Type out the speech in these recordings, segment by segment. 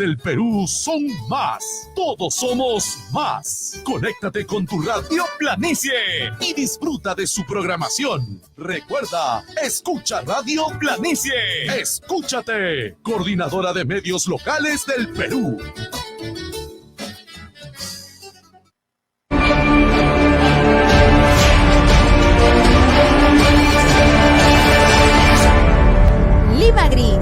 del Perú son más. Todos somos más. Conéctate con tu radio Planicie y disfruta de su programación. Recuerda, escucha Radio Planicie. Escúchate. Coordinadora de Medios Locales del Perú. Lima Gris.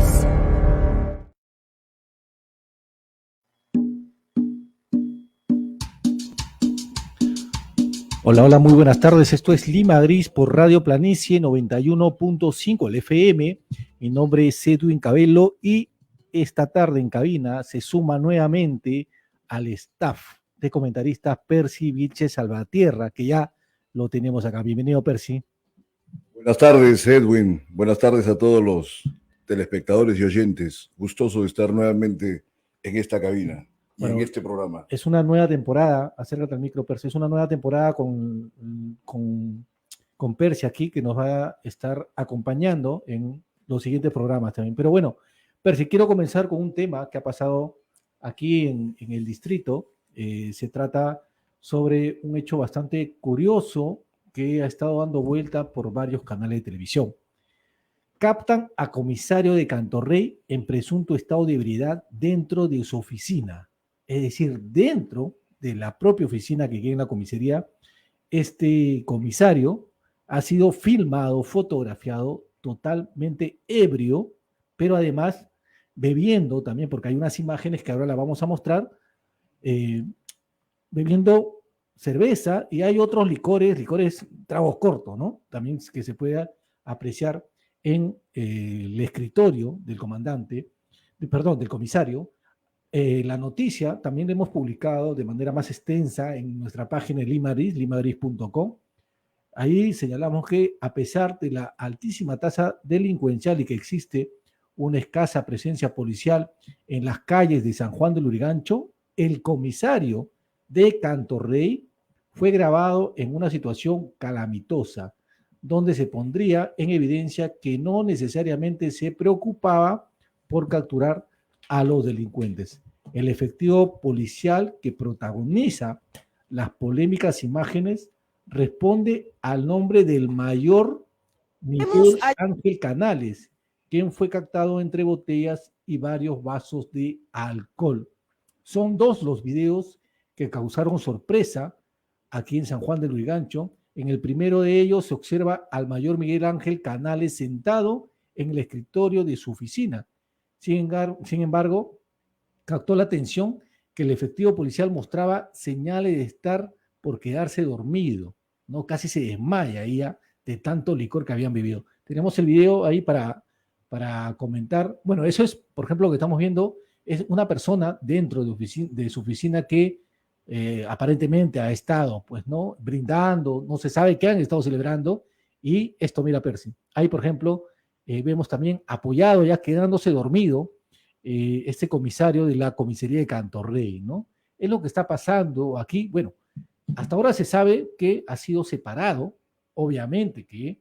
Hola, hola, muy buenas tardes. Esto es Lima Gris por Radio Planicie 91.5 el FM. Mi nombre es Edwin Cabello y esta tarde en cabina se suma nuevamente al staff de comentaristas Percy Vilches Salvatierra, que ya lo tenemos acá. Bienvenido, Percy. Buenas tardes, Edwin. Buenas tardes a todos los telespectadores y oyentes. Gustoso de estar nuevamente en esta cabina y en este programa. Es una nueva temporada, acércate al micro, Percy, es una nueva temporada con Percy aquí, que nos va a estar acompañando en los siguientes programas también. Pero bueno, Percy, quiero comenzar con un tema que ha pasado aquí en el distrito. Se trata sobre un hecho bastante curioso que ha estado dando vuelta por varios canales de televisión. Captan a comisario de Cantorrey en presunto estado de ebriedad dentro de su oficina. Es decir, dentro de la propia oficina que queda en la comisaría, este comisario ha sido filmado, fotografiado totalmente ebrio, pero además bebiendo también, porque hay unas imágenes que ahora las vamos a mostrar, bebiendo cerveza, y hay otros licores tragos cortos, ¿no? También que se pueda apreciar en el escritorio del del comisario. La noticia también la hemos publicado de manera más extensa en nuestra página de Limagris, limagris.com. Ahí señalamos que a pesar de la altísima tasa delincuencial y que existe una escasa presencia policial en las calles de San Juan del Lurigancho, el comisario de Cantorrey fue grabado en una situación calamitosa, donde se pondría en evidencia que no necesariamente se preocupaba por capturar a los delincuentes. El efectivo policial que protagoniza las polémicas imágenes responde al nombre del mayor Miguel Ángel Canales, quien fue captado entre botellas y varios vasos de alcohol. Son dos los videos que causaron sorpresa aquí en San Juan del Lurigancho. En el primero de ellos se observa al mayor Miguel Ángel Canales sentado en el escritorio de su oficina. Sin embargo, captó la atención que el efectivo policial mostraba señales de estar por quedarse dormido, ¿no? Casi se desmaya ella de tanto licor que habían bebido. Tenemos el video ahí para comentar. Bueno, eso es, por ejemplo, lo que estamos viendo, es una persona dentro de su oficina que aparentemente ha estado, pues, ¿no? Brindando, no se sabe qué han estado celebrando, y esto, mira, Percy. Ahí, por ejemplo, vemos también apoyado, ya quedándose dormido, este comisario de la comisaría de Cantorrey, ¿no? Es lo que está pasando aquí. Bueno, hasta ahora se sabe que ha sido separado, obviamente que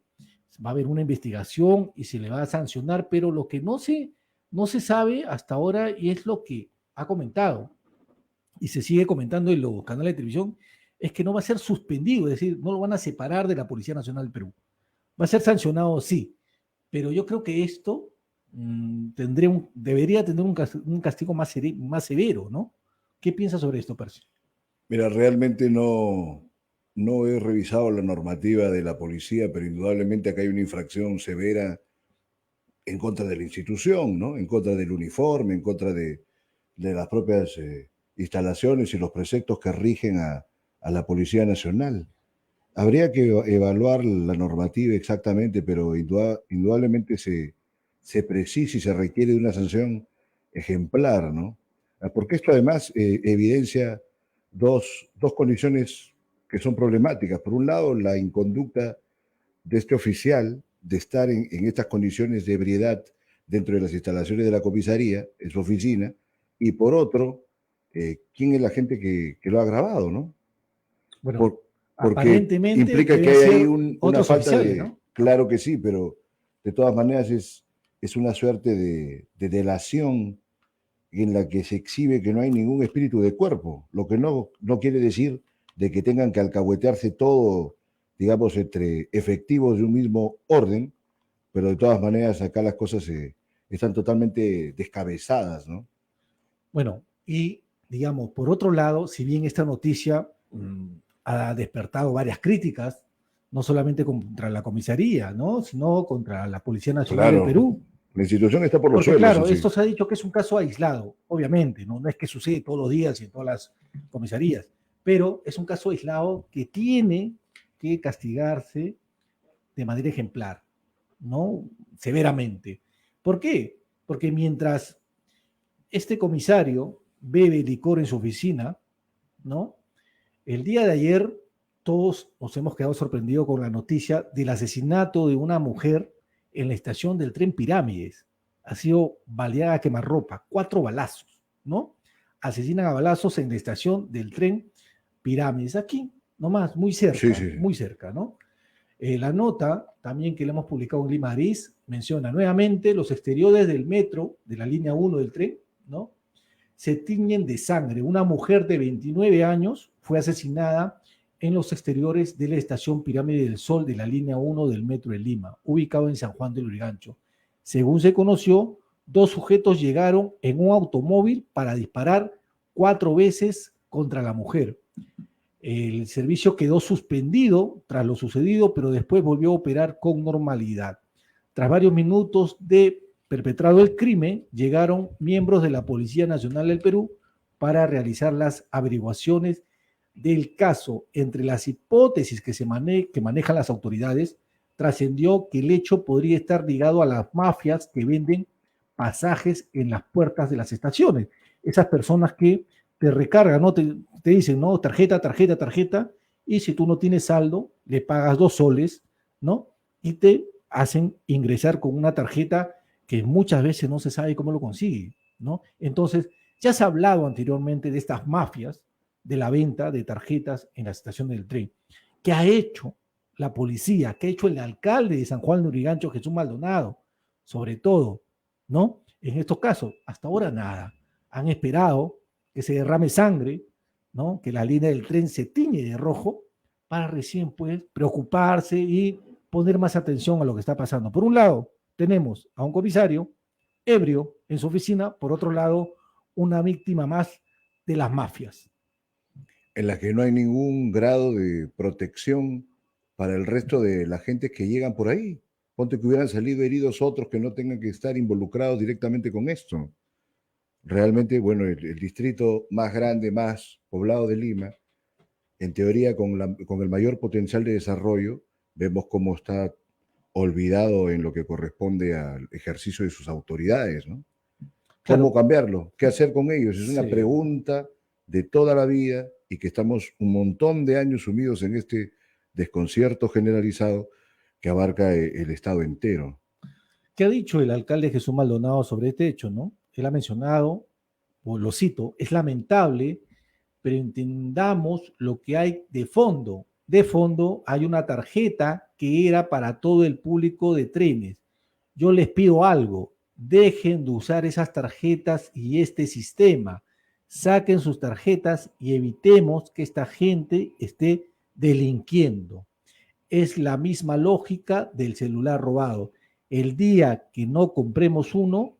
va a haber una investigación y se le va a sancionar, pero lo que no se sabe hasta ahora, y es lo que ha comentado, y se sigue comentando en los canales de televisión, es que no va a ser suspendido, es decir, no lo van a separar de la Policía Nacional del Perú. Va a ser sancionado, sí, pero yo creo que esto debería tener un castigo más severo, ¿no? ¿Qué piensas sobre esto, Percy? Mira, realmente no he revisado la normativa de la policía, pero indudablemente acá hay una infracción severa en contra de la institución, ¿no? En contra del uniforme, en contra de las propias instalaciones y los preceptos que rigen a la Policía Nacional. Habría que evaluar la normativa exactamente, pero indudablemente se precisa y se requiere de una sanción ejemplar, ¿no? Porque esto además evidencia dos condiciones que son problemáticas. Por un lado, la inconducta de este oficial de estar en estas condiciones de ebriedad dentro de las instalaciones de la comisaría, en su oficina, y por otro, quién es la gente que lo ha grabado, ¿no? Bueno, Porque aparentemente implica que hay ahí una falta de... ¿no? Claro que sí, pero de todas maneras es una suerte de delación en la que se exhibe que no hay ningún espíritu de cuerpo, lo que no quiere decir de que tengan que alcahuetearse todo, digamos, entre efectivos de un mismo orden, pero de todas maneras acá las cosas están totalmente descabezadas, ¿no? Bueno, y digamos, por otro lado, si bien esta noticia ha despertado varias críticas, no solamente contra la comisaría, ¿no? Sino contra la Policía Nacional del Claro, Perú. la institución está por los Porque suelos. claro, Así. esto se ha dicho que es un caso aislado, obviamente, ¿no? No es que sucede todos los días y en todas las comisarías, pero es un caso aislado que tiene que castigarse de manera ejemplar, ¿no? Severamente. ¿Por qué? Porque mientras este comisario bebe licor en su oficina, ¿no? El día de ayer todos nos hemos quedado sorprendidos con la noticia del asesinato de una mujer en la estación del tren Pirámides. Ha sido baleada a quemarropa, 4 balazos, ¿no? Asesinan a balazos en la estación del tren Pirámides, aquí, nomás, muy cerca, Sí. muy cerca, ¿no? La nota, también que le hemos publicado en Lima Aris, menciona nuevamente los exteriores del metro, de la línea 1 del tren, ¿no? Se tiñen de sangre. Una mujer de 29 años fue asesinada en los exteriores de la estación Pirámide del Sol de la línea 1 del metro de Lima, ubicado en San Juan del Lurigancho. Según se conoció, 2 sujetos llegaron en un automóvil para disparar 4 veces contra la mujer. El servicio quedó suspendido tras lo sucedido, pero después volvió a operar con normalidad. Tras varios minutos de perpetrado el crimen, llegaron miembros de la Policía Nacional del Perú para realizar las averiguaciones del caso. Entre las hipótesis que manejan las autoridades, trascendió que el hecho podría estar ligado a las mafias que venden pasajes en las puertas de las estaciones. Esas personas que te recargan, ¿no? Te dicen, ¿no? Tarjeta, y si tú no tienes saldo, le pagas 2 soles, ¿no? Y te hacen ingresar con una tarjeta que muchas veces no se sabe cómo lo consigue, ¿no? Entonces, ya se ha hablado anteriormente de estas mafias de la venta de tarjetas en la estación del tren. ¿Qué ha hecho la policía? ¿Qué ha hecho el alcalde de San Juan de Lurigancho, Jesús Maldonado? Sobre todo, ¿no? En estos casos, hasta ahora nada. Han esperado que se derrame sangre, ¿no? Que la línea del tren se tiñe de rojo para recién, pues, preocuparse y poner más atención a lo que está pasando. Por un lado, tenemos a un comisario ebrio en su oficina, por otro lado, una víctima más de las mafias. En la que no hay ningún grado de protección para el resto de la gente que llegan por ahí. Ponte que hubieran salido heridos otros que no tengan que estar involucrados directamente con esto. Realmente, bueno, el distrito más grande, más poblado de Lima, en teoría con el mayor potencial de desarrollo, vemos cómo está olvidado en lo que corresponde al ejercicio de sus autoridades, ¿no? ¿Cómo Claro, cambiarlo? ¿Qué hacer con ellos? Es una sí. pregunta de toda la vida y que estamos un montón de años sumidos en este desconcierto generalizado que abarca el Estado entero. ¿Qué ha dicho el alcalde Jesús Maldonado sobre este hecho, no? Él ha mencionado, o lo cito, es lamentable, pero entendamos lo que hay de fondo. De fondo hay una tarjeta que era para todo el público de trenes. Yo les pido algo, dejen de usar esas tarjetas y este sistema. Saquen sus tarjetas y evitemos que esta gente esté delinquiendo. Es la misma lógica del celular robado. El día que no compremos uno,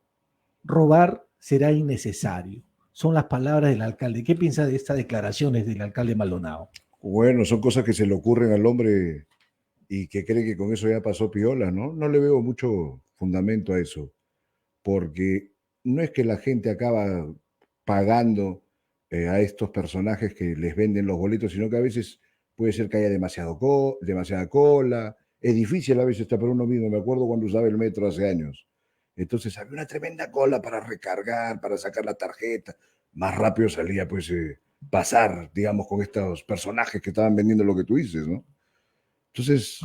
robar será innecesario. Son las palabras del alcalde. ¿Qué piensa de estas declaraciones del alcalde Maldonado? Bueno, son cosas que se le ocurren al hombre y que cree que con eso ya pasó piola, ¿no? No le veo mucho fundamento a eso, porque no es que la gente acaba pagando a estos personajes que les venden los boletos, sino que a veces puede ser que haya demasiada cola, es difícil a veces estar por uno mismo, me acuerdo cuando usaba el metro hace años, entonces había una tremenda cola para recargar, para sacar la tarjeta, más rápido salía pues pasar, digamos, con estos personajes que estaban vendiendo lo que tú dices, ¿no? Entonces,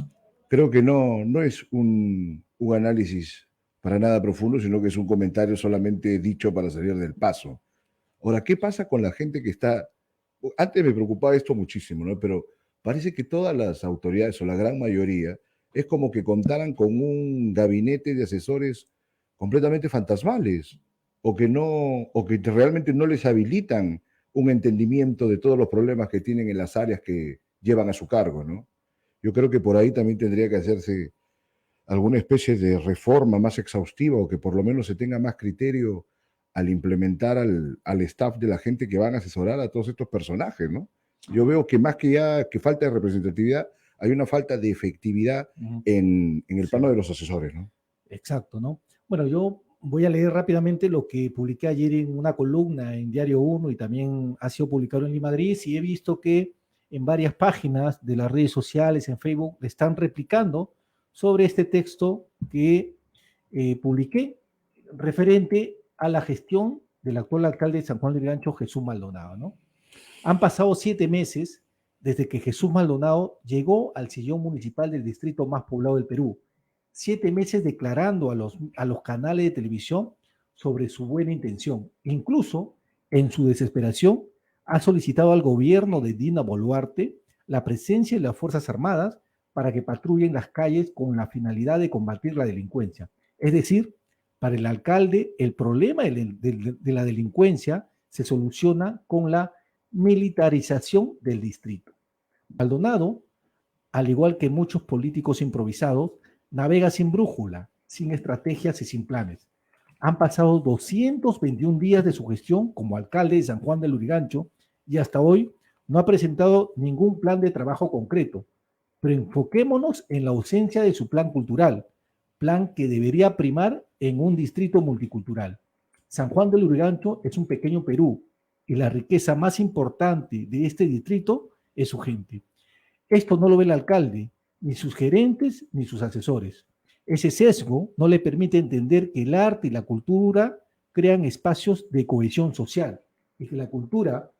creo que no es un análisis para nada profundo, sino que es un comentario solamente dicho para salir del paso. Ahora, ¿qué pasa con la gente que está? Antes me preocupaba esto muchísimo, ¿no? Pero parece que todas las autoridades, o la gran mayoría, es como que contaran con un gabinete de asesores completamente fantasmales. o que realmente no les habilitan un entendimiento de todos los problemas que tienen en las áreas que llevan a su cargo, ¿no? Yo creo que por ahí también tendría que hacerse alguna especie de reforma más exhaustiva o que por lo menos se tenga más criterio al implementar al staff de la gente que van a asesorar a todos estos personajes, ¿no? Yo veo que más que ya que falta de representatividad, hay una falta de efectividad en el plano de los asesores, ¿no? Exacto, ¿no? Bueno, yo voy a leer rápidamente lo que publiqué ayer en una columna en Diario Uno y también ha sido publicado en Limadrid y he visto que en varias páginas de las redes sociales, en Facebook, están replicando sobre este texto que publiqué referente a la gestión del actual alcalde de San Juan de Lurigancho, Jesús Maldonado, ¿no? Han pasado 7 meses desde que Jesús Maldonado llegó al sillón municipal del distrito más poblado del Perú. 7 meses declarando a los canales de televisión sobre su buena intención. Incluso, en su desesperación, ha solicitado al gobierno de Dina Boluarte la presencia de las Fuerzas Armadas para que patrullen las calles con la finalidad de combatir la delincuencia. Es decir, para el alcalde, el problema de la delincuencia se soluciona con la militarización del distrito. Maldonado, al igual que muchos políticos improvisados, navega sin brújula, sin estrategias y sin planes. Han pasado 221 días de su gestión como alcalde de San Juan de Lurigancho y hasta hoy no ha presentado ningún plan de trabajo concreto. Pero enfoquémonos en la ausencia de su plan cultural, plan que debería primar en un distrito multicultural. San Juan de Lurigancho es un pequeño Perú y la riqueza más importante de este distrito es su gente. Esto no lo ve el alcalde, ni sus gerentes, ni sus asesores. Ese sesgo no le permite entender que el arte y la cultura crean espacios de cohesión social y que la cultura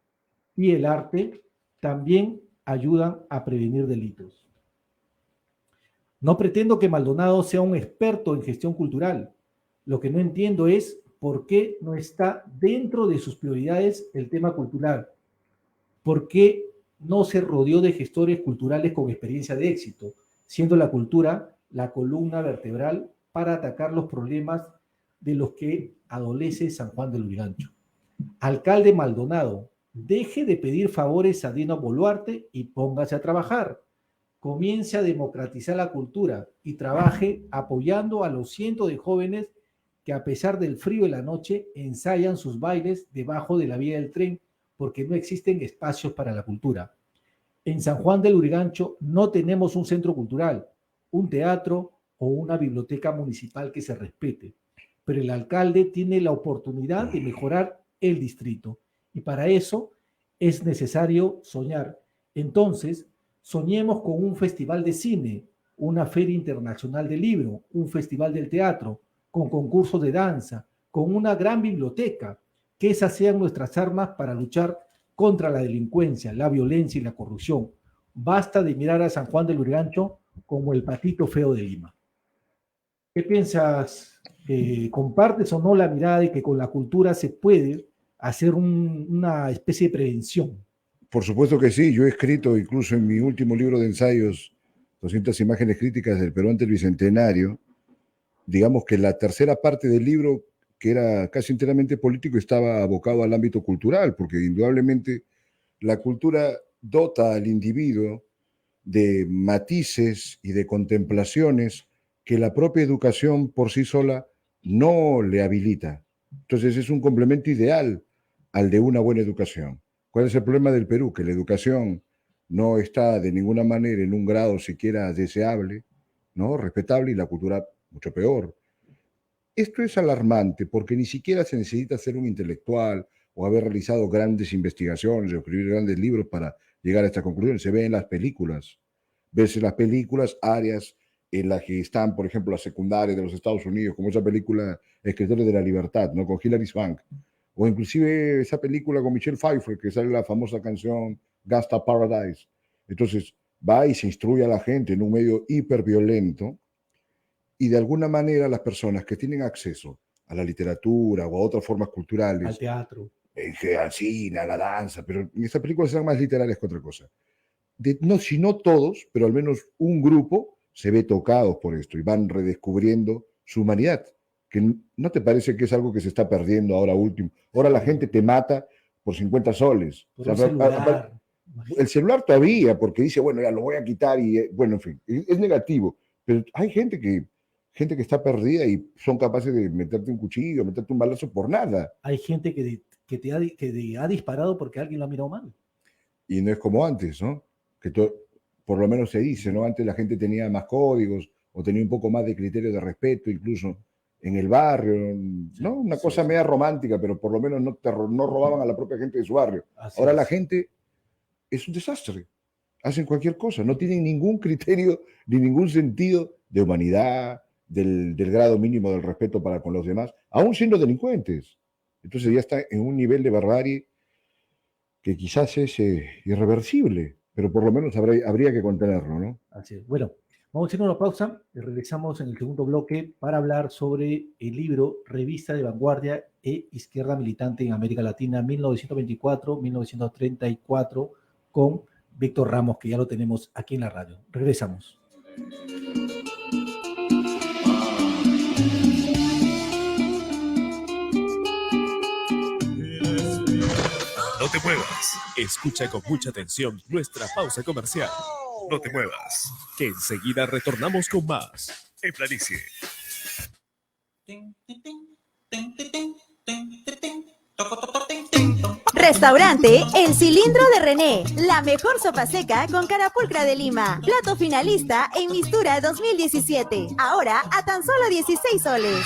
y el arte también ayudan a prevenir delitos. No pretendo que Maldonado sea un experto en gestión cultural. Lo que no entiendo es por qué no está dentro de sus prioridades el tema cultural. ¿Por qué no se rodeó de gestores culturales con experiencia de éxito, siendo la cultura la columna vertebral para atacar los problemas de los que adolece San Juan de Lurigancho? Alcalde Maldonado, deje de pedir favores a Dina Boluarte y póngase a trabajar. Comience a democratizar la cultura y trabaje apoyando a los cientos de jóvenes que a pesar del frío de la noche ensayan sus bailes debajo de la vía del tren porque no existen espacios para la cultura. En San Juan del Lurigancho no tenemos un centro cultural, un teatro o una biblioteca municipal que se respete, pero el alcalde tiene la oportunidad de mejorar el distrito y para eso es necesario soñar. Entonces, soñemos con un festival de cine, una feria internacional del libro, un festival del teatro, con concursos de danza, con una gran biblioteca, que esas sean nuestras armas para luchar contra la delincuencia, la violencia y la corrupción. Basta de mirar a San Juan de Lurigancho como el patito feo de Lima. ¿Qué piensas? ¿Compartes o no la mirada de que con la cultura se puede hacer una especie de prevención? Por supuesto que sí. Yo he escrito incluso en mi último libro de ensayos 200 imágenes críticas del Perú ante el Bicentenario. Digamos que la tercera parte del libro, que era casi enteramente político, estaba abocado al ámbito cultural, porque indudablemente la cultura dota al individuo de matices y de contemplaciones que la propia educación por sí sola no le habilita. Entonces es un complemento ideal al de una buena educación. ¿Cuál es el problema del Perú? Que la educación no está de ninguna manera en un grado siquiera deseable, ¿no? Respetable, y la cultura mucho peor. Esto es alarmante porque ni siquiera se necesita ser un intelectual o haber realizado grandes investigaciones o escribir grandes libros para llegar a esta conclusión. Se ve en las películas. Ves en las películas áreas en las que están, por ejemplo, las secundarias de los Estados Unidos, como esa película Escritores de la Libertad, ¿no? Con Hilary Swank. O inclusive esa película con Michelle Pfeiffer, que sale la famosa canción Gangsta Paradise. Entonces va y se instruye a la gente en un medio hiperviolento, y de alguna manera las personas que tienen acceso a la literatura o a otras formas culturales, Al teatro, al cine, a la danza, pero en estas películas son más literarias que otra cosa. No, si no todos, pero al menos un grupo se ve tocados por esto y van redescubriendo su humanidad, que no te parece que es algo que se está perdiendo ahora último. Ahora la gente te mata por 50 soles. Por O sea, un celular. el celular todavía, porque dice, bueno, ya lo voy a quitar y, bueno, en fin, es negativo. Pero hay gente que está perdida y son capaces de meterte un cuchillo, meterte un balazo por nada. Hay gente que ha disparado porque alguien lo ha mirado mal. Y no es como antes, ¿no? Por lo menos se dice, ¿no? Antes la gente tenía más códigos o tenía un poco más de criterio de respeto, incluso en el barrio, ¿no? Una cosa media romántica, pero por lo menos no robaban a la propia gente de su barrio. Ahora la gente es un desastre. Hacen cualquier cosa, no tienen ningún criterio ni ningún sentido de humanidad, del grado mínimo del respeto para con los demás, aún siendo delincuentes. Entonces ya está en un nivel de barbarie que quizás es irreversible, pero por lo menos habría que contenerlo, ¿no? Así es. Bueno, vamos a hacer una pausa y regresamos en el segundo bloque para hablar sobre el libro Revista de Vanguardia e Izquierda Militante en América Latina 1924-1934 con Víctor Ramos, que ya lo tenemos aquí en la radio. Regresamos. No te muevas. Escucha con mucha atención nuestra pausa comercial. No te muevas, que enseguida retornamos con más en Planicie. Restaurante El Cilindro de René, la mejor sopa seca con carapulcra de Lima. Plato finalista en Mistura 2017. Ahora a tan solo 16 soles.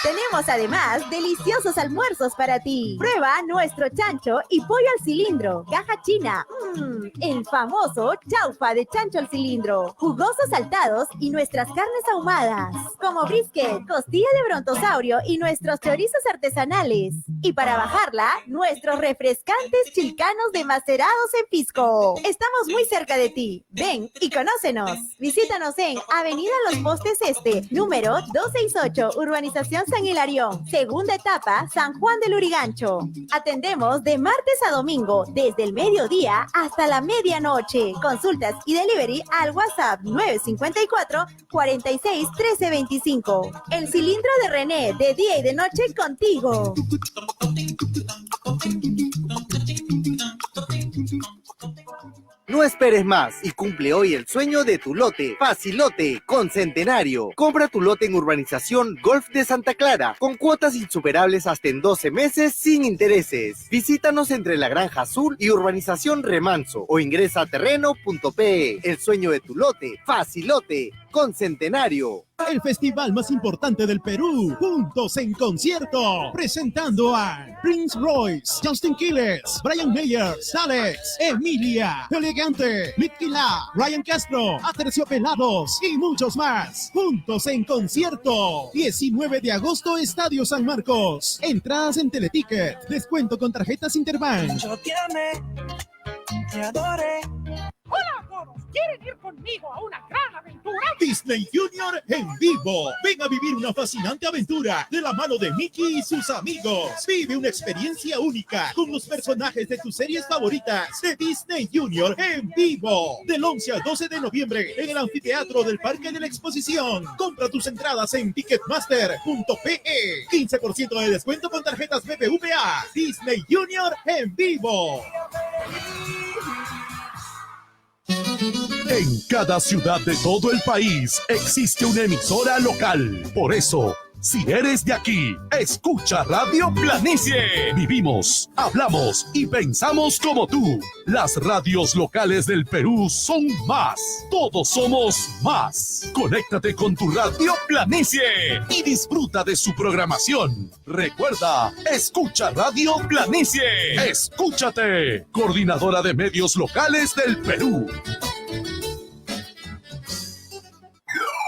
Tenemos además deliciosos almuerzos para ti. Prueba nuestro chancho y pollo al cilindro, caja china. El famoso chaufa de chancho al cilindro. Jugosos saltados y nuestras carnes ahumadas, como brisket, costilla de brontosaurio y nuestros chorizos artesanales. Y para bajarla, nuestros refrescantes chilcanos demacerados en pisco. Estamos muy cerca de ti. Ven y conócenos. Visítanos en Avenida Los Postes Este, número 268, Urbanización San Hilarión, segunda etapa, San Juan del Lurigancho. Atendemos de martes a domingo, desde el mediodía hasta la medianoche. Consultas y delivery al WhatsApp 954 46 13 25. El Cilindro de René, de día y de noche contigo. No esperes más y cumple hoy el sueño de tu lote. Facilote con Centenario. Compra tu lote en Urbanización Golf de Santa Clara con cuotas insuperables hasta en 12 meses sin intereses. Visítanos entre la Granja Azul y Urbanización Remanso o ingresa a terreno.pe. El sueño de tu lote. Facilote con Centenario. El festival más importante del Perú, juntos en concierto, presentando a Prince Royce, Justin Quiles, Brian Meyers, Alex, Emilia, Elegante, Mitquila, Ryan Castro, Aterciopelados y muchos más, juntos en concierto. 19 de agosto, Estadio San Marcos. Entradas en Teleticket, descuento con tarjetas Interbank. Yo te amé, te adoré. Hola a todos, ¿quieren ir conmigo a una gran aventura? Disney Junior en vivo. Ven a vivir una fascinante aventura de la mano de Mickey y sus amigos. Vive una experiencia única con los personajes de tus series favoritas de Disney Junior en vivo. Del 11 al 12 de noviembre en el anfiteatro del Parque de la Exposición. Compra tus entradas en ticketmaster.pe. 15% de descuento con tarjetas BBVA. Disney Junior en vivo. En cada ciudad de todo el país existe una emisora local. Por eso, si eres de aquí, escucha Radio Planicie. Vivimos, hablamos y pensamos como tú. Las radios locales del Perú son más. Todos somos más. Conéctate con tu Radio Planicie y disfruta de su programación. Recuerda, escucha Radio Planicie. Escúchate. Coordinadora de Medios Locales del Perú.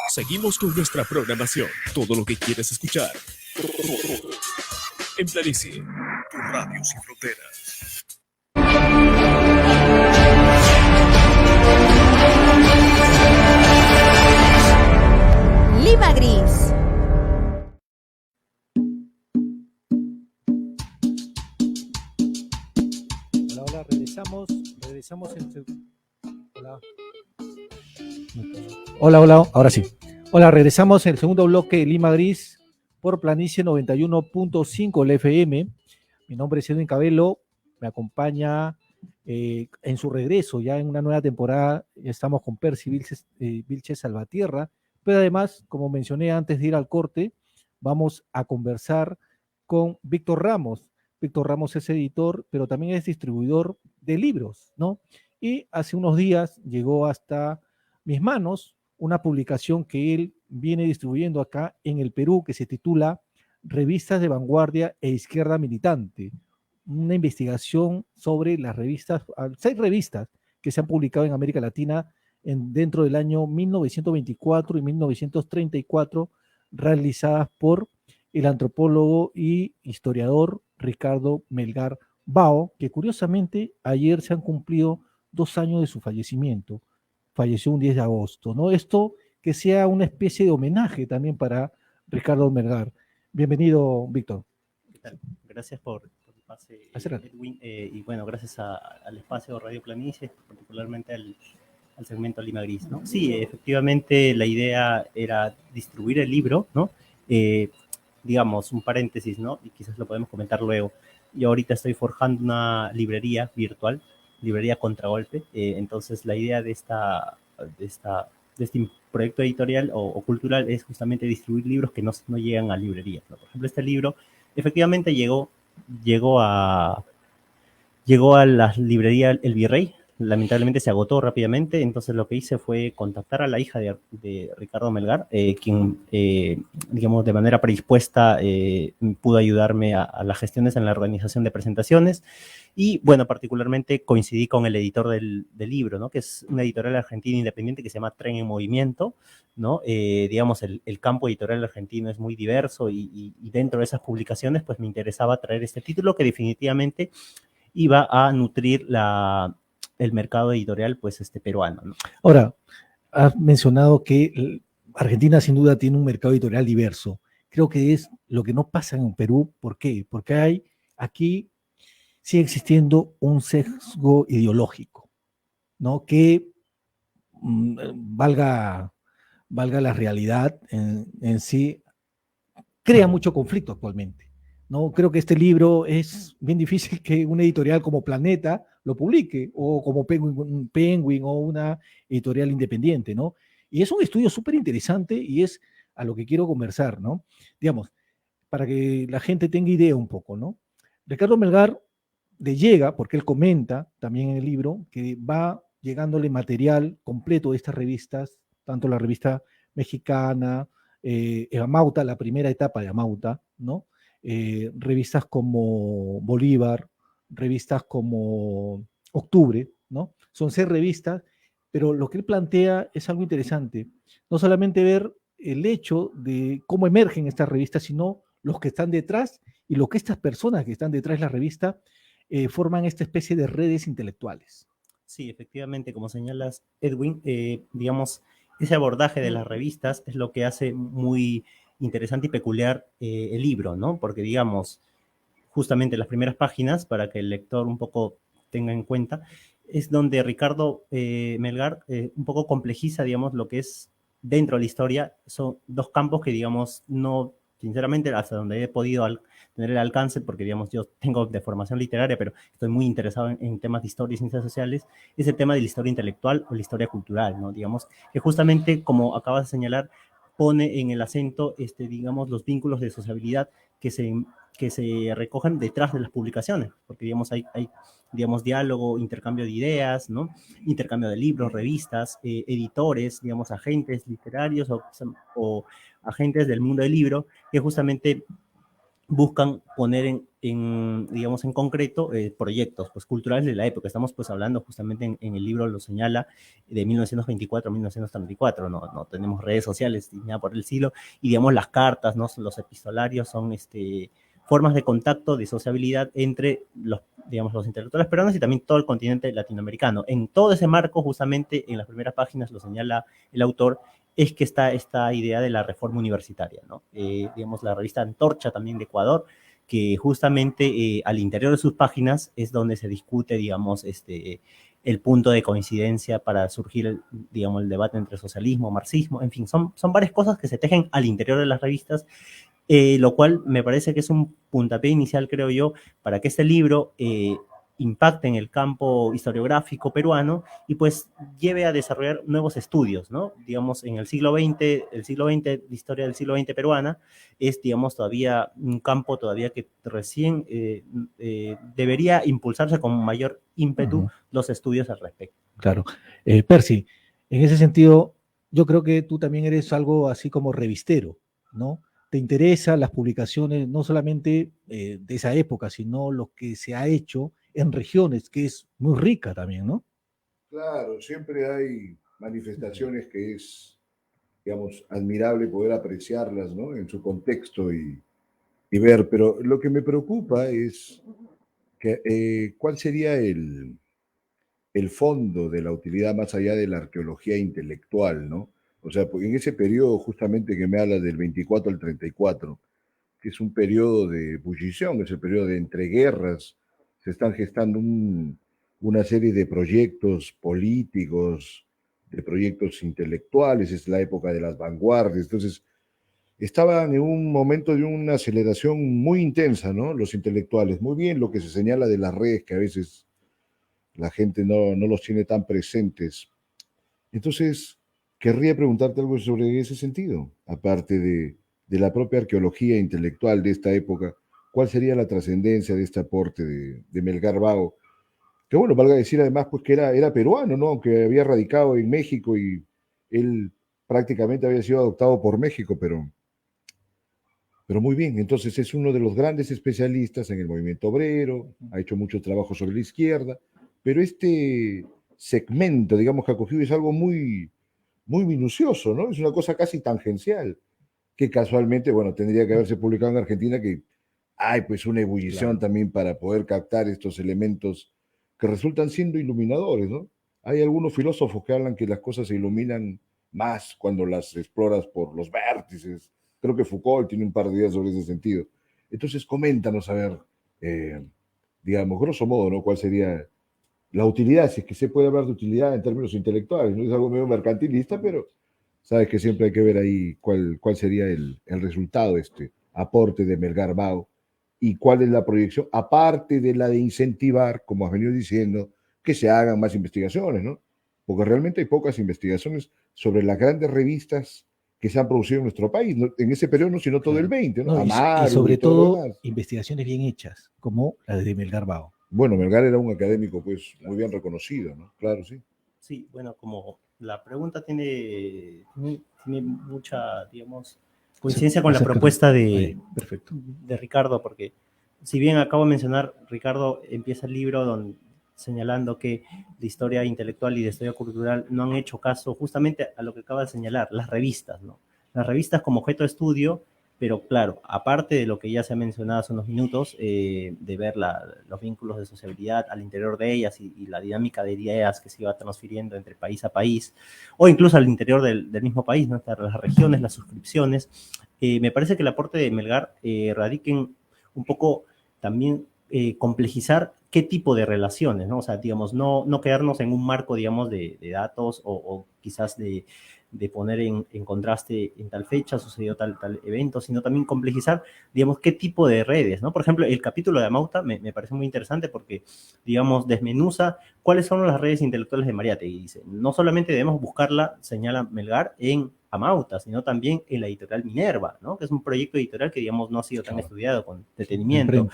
Seguimos con nuestra programación. Todo lo que quieres escuchar. En Planicie, tu radio sin fronteras. Lima Gris. Hola, regresamos en... Hola, ahora sí. Hola, regresamos en el segundo bloque de Lima Gris por Planicie 91.5 la FM. Mi nombre es Edwin Cabello, me acompaña en su regreso, ya en una nueva temporada, estamos con Percy Vilches Salvatierra, pero además, como mencioné antes de ir al corte, vamos a conversar con Víctor Ramos. Víctor Ramos es editor, pero también es distribuidor de libros, ¿no? Y hace unos días llegó hasta mis manos una publicación que él viene distribuyendo acá en el Perú, que se titula Revistas de Vanguardia e Izquierda Militante, una investigación sobre las revistas, 6 revistas que se han publicado en América Latina dentro del año 1924 y 1934, realizadas por el antropólogo y historiador Ricardo Melgar Bao, que curiosamente ayer se han cumplido 2 años de su fallecimiento. Falleció un 10 de agosto, ¿no? Esto que sea una especie de homenaje también para Ricardo Melgar. Bienvenido, Víctor. Gracias por el pase, Edwin, y bueno, gracias al espacio Radio Planicie, particularmente al segmento Lima Gris, ¿no? Sí, efectivamente la idea era distribuir el libro, ¿no? Digamos, un paréntesis, ¿no? Y quizás lo podemos comentar luego. Yo ahorita estoy forjando una librería virtual, librería Contragolpe, entonces la idea de este proyecto editorial o cultural es justamente distribuir libros que no llegan a librerías, ¿no? Por ejemplo, este libro efectivamente llegó a la librería El Virrey, lamentablemente se agotó rápidamente, entonces lo que hice fue contactar a la hija de Ricardo Melgar, quien, digamos, de manera predispuesta pudo ayudarme a las gestiones en la organización de presentaciones, y bueno, particularmente coincidí con el editor del libro, ¿no? Que es una editorial argentina independiente que se llama Tren en Movimiento, ¿no? Digamos, el campo editorial argentino es muy diverso y dentro de esas publicaciones pues me interesaba traer este título que definitivamente iba a nutrir el mercado editorial pues peruano, ¿no? Ahora, has mencionado que Argentina sin duda tiene un mercado editorial diverso. Creo que es lo que no pasa en Perú. ¿Por qué? Porque aquí sigue existiendo un sesgo ideológico, ¿no? Que valga la realidad en sí, crea mucho conflicto actualmente, ¿no? Creo que este libro es bien difícil que una editorial como Planeta lo publique, o como Penguin o una editorial independiente, ¿no? Y es un estudio súper interesante y es a lo que quiero conversar, ¿no? Digamos, para que la gente tenga idea un poco, ¿no? Ricardo Melgar le llega, porque él comenta también en el libro, que va llegándole material completo de estas revistas, tanto la revista mexicana, Amauta, la primera etapa de Amauta, ¿no? Revistas como Bolívar, revistas como Octubre, ¿no? Son 6 revistas, pero lo que él plantea es algo interesante. No solamente ver el hecho de cómo emergen estas revistas, sino los que están detrás y lo que estas personas que están detrás de la revista forman esta especie de redes intelectuales. Sí, efectivamente, como señalas, Edwin, digamos, ese abordaje de las revistas es lo que hace muy interesante y peculiar el libro, ¿no? Porque, digamos, justamente las primeras páginas, para que el lector un poco tenga en cuenta, es donde Ricardo Melgar un poco complejiza, digamos, lo que es dentro de la historia. Son 2 campos que, digamos, no, sinceramente, hasta donde he podido tener el alcance, porque, digamos, yo tengo de formación literaria, pero estoy muy interesado en temas de historia y ciencias sociales, es el tema de la historia intelectual o la historia cultural, ¿no? Digamos, que justamente, como acabas de señalar, pone en el acento, digamos, los vínculos de sociabilidad que se recogen detrás de las publicaciones, porque, digamos, hay digamos, diálogo, intercambio de ideas, ¿no? Intercambio de libros, revistas, editores, digamos, agentes literarios o agentes del mundo del libro que justamente buscan poner digamos, en concreto proyectos pues, culturales de la época. Estamos pues hablando justamente en el libro, lo señala, de 1924 a 1934, no tenemos redes sociales ni nada por el estilo, y digamos las cartas, ¿no? Los epistolarios son formas de contacto, de sociabilidad entre los intelectuales peruanos y también todo el continente latinoamericano. En todo ese marco, justamente en las primeras páginas lo señala el autor, es que está esta idea de la reforma universitaria, ¿no? Digamos, la revista Antorcha también de Ecuador, que justamente al interior de sus páginas es donde se discute, digamos, el punto de coincidencia para surgir, digamos, el debate entre socialismo, marxismo, en fin, son varias cosas que se tejen al interior de las revistas Lo cual me parece que es un puntapié inicial, creo yo, para que este libro impacte en el campo historiográfico peruano y pues lleve a desarrollar nuevos estudios, ¿no? Digamos, en el siglo XX, la historia del siglo XX peruana es, digamos, todavía un campo todavía que recién debería impulsarse con mayor ímpetu los estudios al respecto. Claro. Percy, en ese sentido, yo creo que tú también eres algo así como revistero, ¿no? Te interesan las publicaciones, no solamente de esa época, sino lo que se ha hecho en regiones, que es muy rica también, ¿no? Claro, siempre hay manifestaciones que es, digamos, admirable poder apreciarlas, ¿no? En su contexto y ver, pero lo que me preocupa es que, cuál sería el fondo de la utilidad más allá de la arqueología intelectual, ¿no? O sea, pues, en ese periodo justamente que me habla del 24 al 34, que es un periodo de ebullición, es el periodo de entreguerras, se están gestando una serie de proyectos políticos, de proyectos intelectuales, es la época de las vanguardias, entonces estaban en un momento de una aceleración muy intensa, ¿no? Los intelectuales, muy bien lo que se señala de las redes, que a veces la gente no los tiene tan presentes. Entonces, querría preguntarte algo sobre ese sentido, aparte de la propia arqueología intelectual de esta época, ¿cuál sería la trascendencia de este aporte de Melgar Bao? Que bueno, valga decir además pues que era peruano, ¿no? Aunque había radicado en México y él prácticamente había sido adoptado por México, pero muy bien, entonces es uno de los grandes especialistas en el movimiento obrero, ha hecho mucho trabajo sobre la izquierda, pero este segmento, digamos, que ha cogido es algo muy minucioso, ¿no? Es una cosa casi tangencial, que casualmente, bueno, tendría que haberse publicado en Argentina, que hay pues una ebullición también para poder captar estos elementos que resultan siendo iluminadores, ¿no? Hay algunos filósofos que hablan que las cosas se iluminan más cuando las exploras por los vértices. Creo que Foucault tiene un par de ideas sobre ese sentido. Entonces, coméntanos, a ver, digamos, grosso modo, ¿no? ¿Cuál sería la utilidad? Si es que se puede hablar de utilidad en términos intelectuales, no es algo medio mercantilista, pero sabes que siempre hay que ver ahí cuál sería el resultado, este aporte de Melgar Bao y cuál es la proyección, aparte de la de incentivar, como has venido diciendo, que se hagan más investigaciones, ¿no? Porque realmente hay pocas investigaciones sobre las grandes revistas que se han producido en nuestro país, ¿no? En ese periodo, no, sino todo el 20, ¿no? No, Amaru y sobre todo lo todo demás. investigaciones bien hechas, como la de Melgar Bao. Bueno, Melgar era un académico, pues, muy bien reconocido, ¿no? Claro, sí. Sí, bueno, como la pregunta tiene mucha, digamos, coincidencia con la propuesta de Ricardo, porque si bien acabo de mencionar, Ricardo empieza el libro señalando que de historia intelectual y de historia cultural no han hecho caso justamente a lo que acaba de señalar, las revistas, ¿no? Las revistas como objeto de estudio, pero claro, aparte de lo que ya se ha mencionado hace unos minutos, de ver los vínculos de sociabilidad al interior de ellas y la dinámica de ideas que se iba transfiriendo entre país a país, o incluso al interior del mismo país, ¿no? Las regiones, las suscripciones, me parece que el aporte de Melgar radica en un poco también complejizar qué tipo de relaciones, ¿no? O sea, digamos, no quedarnos en un marco, digamos, de datos o quizás de poner en contraste en tal fecha sucedió tal evento, sino también complejizar, digamos, qué tipo de redes, ¿no? Por ejemplo, el capítulo de Amauta me parece muy interesante porque, digamos, desmenuza cuáles son las redes intelectuales de Mariátegui. Y dice, no solamente debemos buscarla, señala Melgar, en Amauta, sino también en la editorial Minerva, ¿no? Que es un proyecto editorial que, digamos, no ha sido tan estudiado con detenimiento.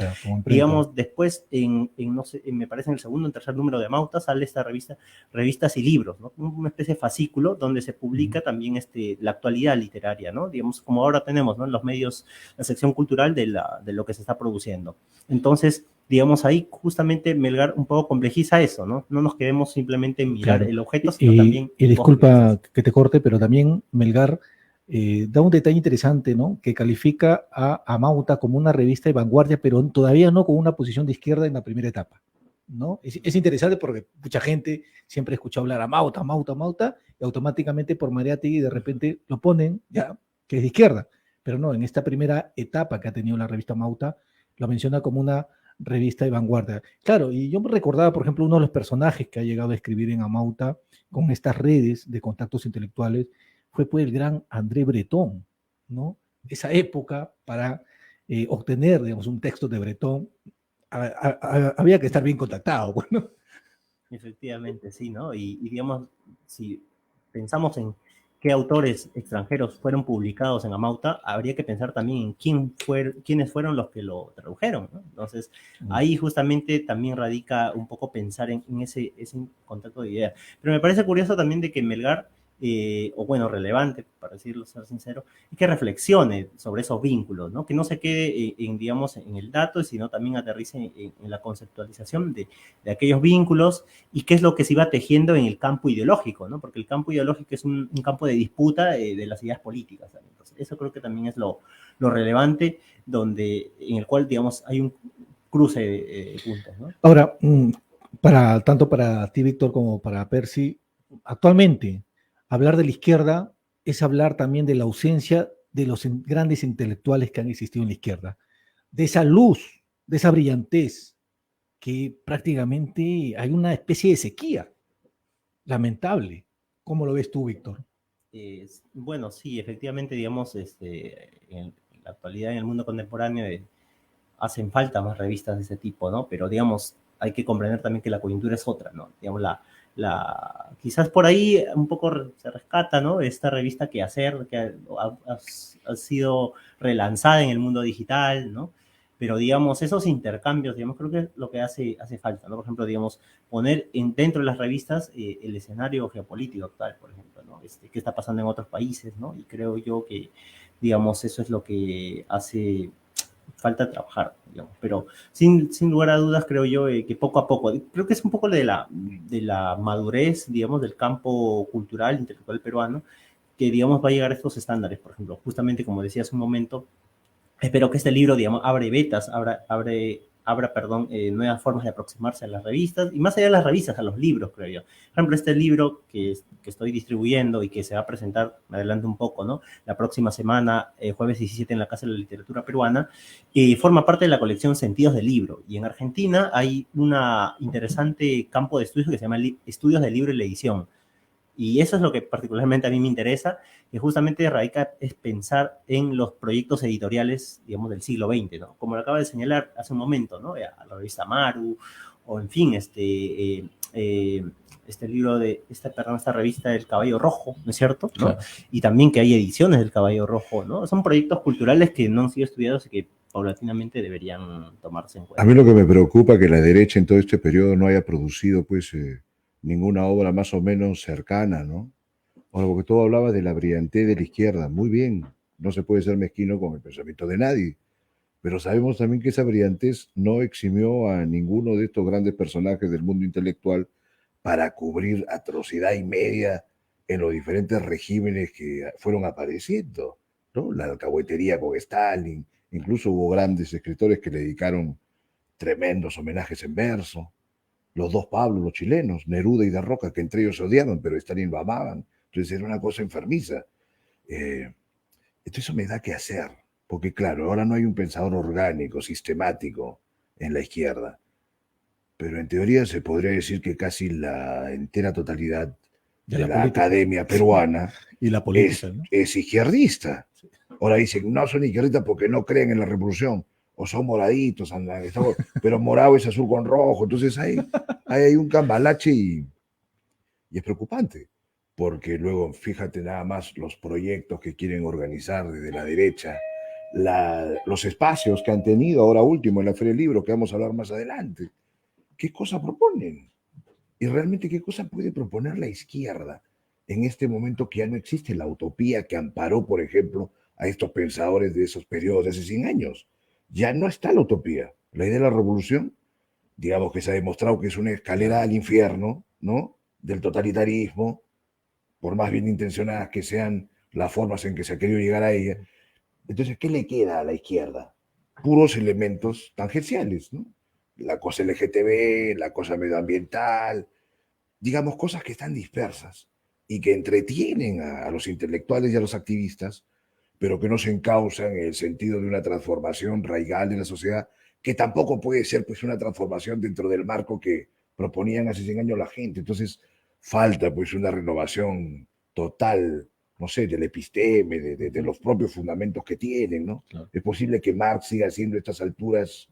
Digamos, después, no sé, me parece en el segundo o tercer número de Amauta sale esta revista, Revistas y Libros, ¿no? Una especie de fascículo donde se publica también la actualidad literaria, ¿no? Digamos, como ahora tenemos, ¿no? En los medios, la sección cultural de lo que se está produciendo. Entonces, digamos, ahí justamente Melgar un poco complejiza eso, ¿no? No nos quedemos simplemente en mirar el objeto, sino también... Y disculpa que te corte, pero también Melgar da un detalle interesante, ¿no? Que califica a Amauta como una revista de vanguardia, pero todavía no con una posición de izquierda en la primera etapa, ¿no? Es interesante porque mucha gente siempre escucha hablar Amauta, y automáticamente por Mariátegui de repente lo ponen ya, que es de izquierda. Pero no, en esta primera etapa que ha tenido la revista Amauta, lo menciona como una revista de vanguardia. Claro, y yo me recordaba, por ejemplo, uno de los personajes que ha llegado a escribir en Amauta con estas redes de contactos intelectuales fue pues el gran André Breton, ¿no? esa época para obtener, digamos, un texto de Bretón, había que estar bien contactado. Bueno. Efectivamente, sí, ¿no? Y digamos, si pensamos en qué autores extranjeros fueron publicados en Amauta, habría que pensar también en quiénes fueron los que lo tradujeron, ¿no? Entonces, ahí justamente también radica un poco pensar en ese contacto de ideas. Pero me parece curioso también de que Melgar, o bueno, relevante, para decirlo, ser sincero, es que reflexione sobre esos vínculos, ¿no? Que no se quede digamos, en el dato, sino también aterrice en la conceptualización de aquellos vínculos y qué es lo que se iba tejiendo en el campo ideológico, ¿no? Porque el campo ideológico es un campo de disputa de las ideas políticas. ¿Sabes? Entonces, eso creo que también es lo relevante, en el cual, digamos, hay un cruce de puntos, ¿no? Ahora, tanto para ti, Víctor, como para Percy, actualmente, hablar de la izquierda es hablar también de la ausencia de los grandes intelectuales que han existido en la izquierda, de esa luz, de esa brillantez, que prácticamente hay una especie de sequía lamentable. ¿Cómo lo ves tú, Víctor? Bueno, sí, efectivamente, digamos, en la actualidad, en el mundo contemporáneo, hacen falta más revistas de ese tipo, ¿no? Pero, digamos, hay que comprender también que la coyuntura es otra, ¿no? Digamos, quizás por ahí un poco se rescata, ¿no? Esta revista Quehacer, que ha sido relanzada en el mundo digital, ¿no? Pero, digamos, esos intercambios, digamos, creo que es lo que hace falta, ¿no? Por ejemplo, digamos, poner dentro de las revistas el escenario geopolítico actual, por ejemplo, ¿no? Qué está pasando en otros países, ¿no? Y creo yo que, digamos, eso es lo que hace falta trabajar, digamos. Pero sin lugar a dudas creo yo que poco a poco, creo que es un poco de la madurez, digamos, del campo cultural, intelectual peruano, que, digamos, va a llegar a estos estándares, por ejemplo, justamente como decía hace un momento, espero que este libro, digamos, abra, nuevas formas de aproximarse a las revistas, y más allá de las revistas, a los libros, creo yo. Por ejemplo, este libro que estoy distribuyendo y que se va a presentar, me adelanto un poco, ¿no? La próxima semana, jueves 17, en la Casa de la Literatura Peruana, forma parte de la colección Sentidos del Libro. Y en Argentina hay un interesante campo de estudios que se llama Estudios del Libro y la Edición. Y eso es lo que particularmente a mí me interesa, que justamente radica es pensar en los proyectos editoriales, digamos, del siglo XX, ¿no? Como lo acaba de señalar hace un momento, ¿no? A la revista Maru, o en fin, este libro de, esta revista del Caballo Rojo, ¿no es cierto? ¿No? Claro. Y también que hay ediciones del Caballo Rojo, ¿no? Son proyectos culturales que no han sido estudiados y que paulatinamente deberían tomarse en cuenta. A mí lo que me preocupa es que la derecha en todo este periodo no haya producido, pues, ninguna obra más o menos cercana, ¿no? Ahora, porque todo hablaba de la brillantez de la izquierda. Muy bien, no se puede ser mezquino con el pensamiento de nadie, pero sabemos también que esa brillantez no eximió a ninguno de estos grandes personajes del mundo intelectual para cubrir atrocidad y media en los diferentes regímenes que fueron apareciendo, ¿no? La alcahuetería con Stalin, incluso hubo grandes escritores que le dedicaron tremendos homenajes en verso. Los dos Pablos, los chilenos, Neruda y De Roca, que entre ellos se odiaban, pero Stalin lo amaban. Entonces era una cosa enfermiza. Entonces eso me da que hacer, porque claro, ahora no hay un pensador orgánico, sistemático en la izquierda, pero en teoría se podría decir que casi la entera totalidad de la academia peruana y la política, ¿no? es izquierdista. Ahora dicen, no son izquierdistas porque no creen en la revolución, o son moraditos, pero morado es azul con rojo, entonces hay un cambalache y es preocupante, porque luego fíjate nada más los proyectos que quieren organizar desde la derecha, los espacios que han tenido ahora último en la Feria del Libro, que vamos a hablar más adelante. ¿Qué cosa proponen? Y realmente, ¿qué cosa puede proponer la izquierda en este momento que ya no existe la utopía que amparó, por ejemplo, a estos pensadores de esos periodos de hace 100 años? Ya no está la utopía. La idea de la revolución, digamos que se ha demostrado que es una escalera al infierno, ¿no? Del totalitarismo, por más bien intencionadas que sean las formas en que se ha querido llegar a ella. Entonces, ¿qué le queda a la izquierda? Puros elementos tangenciales, ¿no? La cosa LGTB, la cosa medioambiental, digamos, cosas que están dispersas y que entretienen a los intelectuales y a los activistas, pero que no se encausan en el sentido de una transformación radical de la sociedad, que tampoco puede ser, pues, una transformación dentro del marco que proponían hace 100 años la gente. Entonces, falta, pues, una renovación total no sé, del episteme, de los propios fundamentos que tienen, ¿no? Claro. Es posible que Marx siga siendo a estas alturas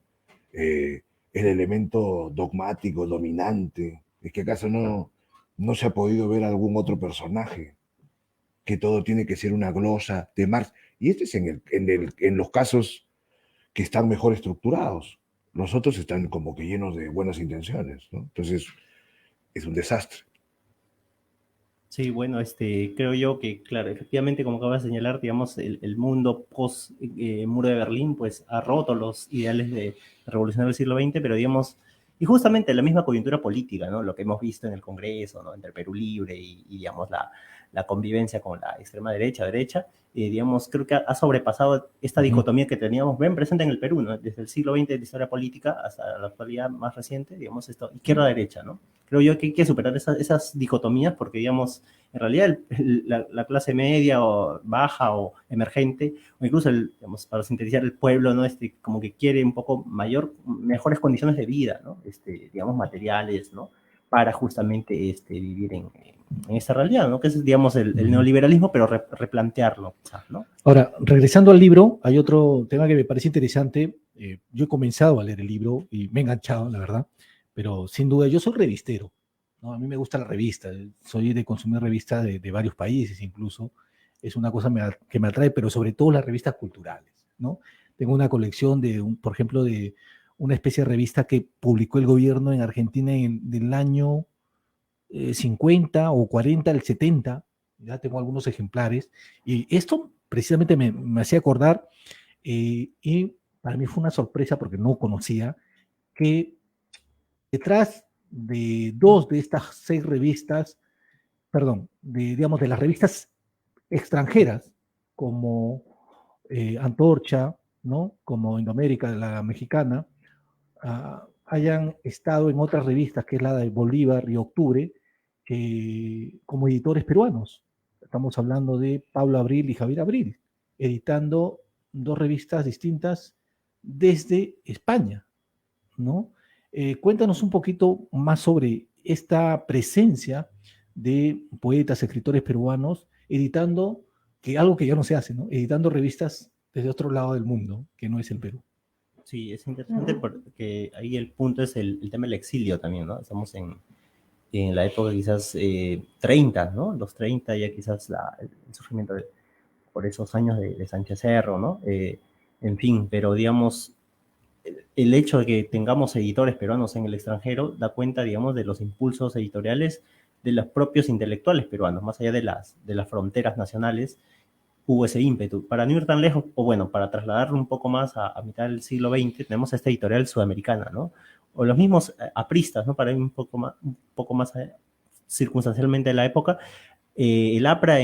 el elemento dogmático, dominante. ¿Es que acaso no se ha podido ver algún otro personaje? Que todo tiene que ser una glosa de Marx. Y este es en los casos que están mejor estructurados. Los otros están como que llenos de buenas intenciones, ¿no? Entonces, es un desastre. Sí, bueno, creo yo que, claro, efectivamente, como acabas de señalar, digamos, el mundo post muro de Berlín, pues ha roto los ideales de revolución del siglo XX, pero digamos, y justamente la misma coyuntura política, ¿no? Lo que hemos visto en el Congreso, ¿no? Entre Perú Libre y digamos, la convivencia con la extrema derecha, digamos, creo que ha sobrepasado esta dicotomía que teníamos bien presente en el Perú, ¿no? Desde el siglo XX de la historia política hasta la actualidad más reciente, digamos, esto, izquierda-derecha, ¿no? Creo yo que hay que superar esas dicotomías porque, digamos, en realidad la clase media o baja o emergente, o incluso, digamos, para sintetizar el pueblo, ¿no? Como que quiere un poco mejores condiciones de vida, ¿no? Digamos, materiales, ¿no? Para justamente vivir en esta realidad, ¿no? Que es, digamos, el neoliberalismo, pero replantearlo, quizás, ¿no? Ahora, regresando al libro, hay otro tema que me parece interesante. Yo he comenzado a leer el libro y me he enganchado, la verdad, pero sin duda yo soy revistero, ¿no? A mí me gusta la revista, soy de consumir revistas de varios países incluso, es una cosa que me atrae, pero sobre todo las revistas culturales, ¿no? Tengo una colección por ejemplo, de una especie de revista que publicó el gobierno en Argentina del año 50 o 40 al 70, ya tengo algunos ejemplares, y esto precisamente me hacía acordar, y para mí fue una sorpresa porque no conocía que detrás de 2 de estas 6 revistas, perdón, digamos, de las revistas extranjeras, como Antorcha, ¿no? Como Indoamérica, la mexicana, hayan estado en otras revistas, que es la de Bolívar y Octubre, como editores peruanos. Estamos hablando de Pablo Abril y Javier Abril, editando 2 revistas distintas desde España, ¿no? Cuéntanos un poquito más sobre esta presencia de poetas, escritores peruanos, editando, algo que ya no se hace, ¿no? Editando revistas desde otro lado del mundo, que no es el Perú. Sí, es interesante porque ahí el punto es el tema del exilio también, ¿no? Estamos en la época quizás 30, ¿no? Los 30 ya quizás el surgimiento por esos años de Sánchez Cerro, ¿no? En fin, pero digamos, el hecho de que tengamos editores peruanos en el extranjero da cuenta, digamos, de los impulsos editoriales de los propios intelectuales peruanos, más allá de las fronteras nacionales, hubo ese ímpetu. Para no ir tan lejos, o bueno, para trasladarlo un poco más a mitad del siglo XX, tenemos esta editorial sudamericana, ¿no? O los mismos apristas, ¿no? Para ir un poco más circunstancialmente de la época, el APRA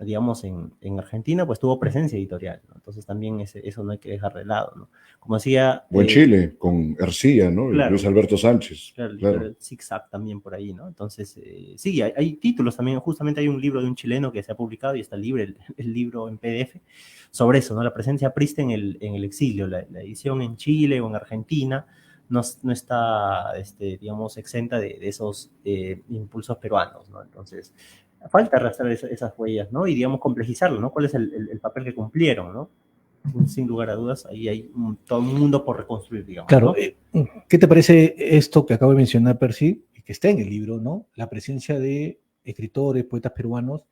digamos, en Argentina, pues tuvo presencia editorial, ¿no? Entonces también eso no hay que dejar de lado, ¿no? Como decía... O en Chile, con Ercilla, ¿no? Claro, Luis Alberto Sánchez. Claro. El zigzag también por ahí, ¿no? Entonces, sí, hay títulos también. Justamente hay un libro de un chileno que se ha publicado y está libre, el libro en PDF, sobre eso, ¿no? La presencia aprista en el exilio, la edición en Chile o en Argentina no está, digamos, exenta de esos impulsos peruanos, ¿no? Entonces, falta arrastrar esas huellas, ¿no? Y, digamos, complejizarlo, ¿no? ¿Cuál es el papel que cumplieron, ¿no? Sin lugar a dudas, ahí hay todo un mundo por reconstruir, digamos. Claro, ¿no? ¿Qué te parece esto que acabo de mencionar, Percy, que está en el libro, ¿no? La presencia de escritores, poetas peruanos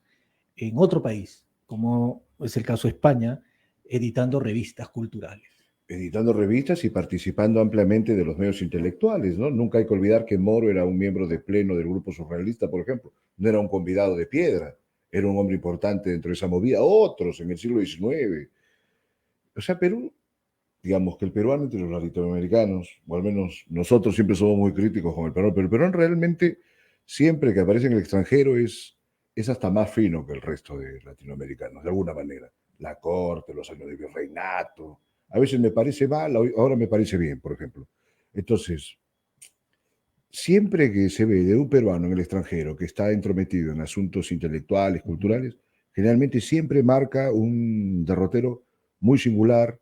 en otro país, como es el caso de España, editando revistas culturales. Editando revistas y participando ampliamente de los medios intelectuales, ¿no? Nunca hay que olvidar que Moro era un miembro de pleno del grupo surrealista, por ejemplo. No era un convidado de piedra, era un hombre importante dentro de esa movida. Otros en el siglo XIX. O sea, Perú, digamos que el peruano entre los latinoamericanos, o al menos nosotros siempre somos muy críticos con el peruano, pero el peruano realmente, siempre que aparece en el extranjero, es hasta más fino que el resto de latinoamericanos, de alguna manera. La corte, los años de virreinato. A veces me parece mal, ahora me parece bien, por ejemplo. Entonces, siempre que se ve de un peruano en el extranjero que está entrometido en asuntos intelectuales, culturales, generalmente siempre marca un derrotero muy singular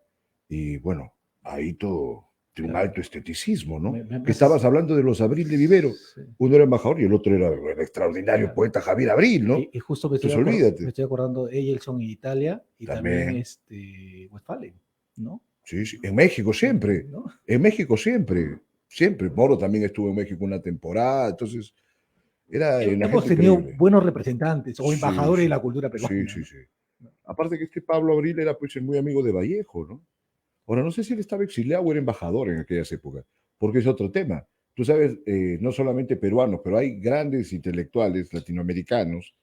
y, bueno, ahí todo de un Claro. alto esteticismo, ¿no? Me Que estabas hablando de los Abril de Vivero. Sí. Uno era embajador y el otro era el extraordinario Claro. poeta Javier Abril, ¿no? Y justo me Entonces, olvídate. me estoy acordando de Eyelson en Italia y también, También. Westphalen, ¿no? Sí, sí. En México siempre. ¿No? En México siempre. Siempre. Moro también estuvo en México una temporada. Entonces, era una Hemos gente tenido increíble. buenos representantes o Sí, embajadores sí. de la cultura peruana. Sí, sí, sí. Aparte que este Pablo Abril era pues muy amigo de Vallejo, ¿no? Ahora, no sé si él estaba exiliado o era embajador en aquellas épocas, porque es otro tema. Tú sabes, no solamente peruanos, pero hay grandes intelectuales latinoamericanos,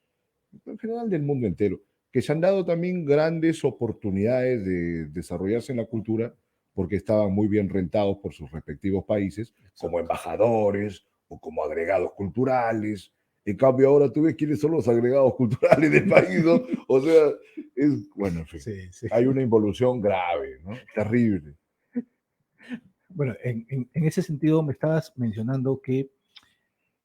en general del mundo entero, que se han dado también grandes oportunidades de desarrollarse en la cultura porque estaban muy bien rentados por sus respectivos países, como embajadores o como agregados culturales. En cambio, ahora tú ves quiénes son los agregados culturales del país, ¿no? O sea, es, bueno, en fin, Sí, sí. hay una involución grave, ¿no? Terrible. Bueno, en ese sentido me estabas mencionando que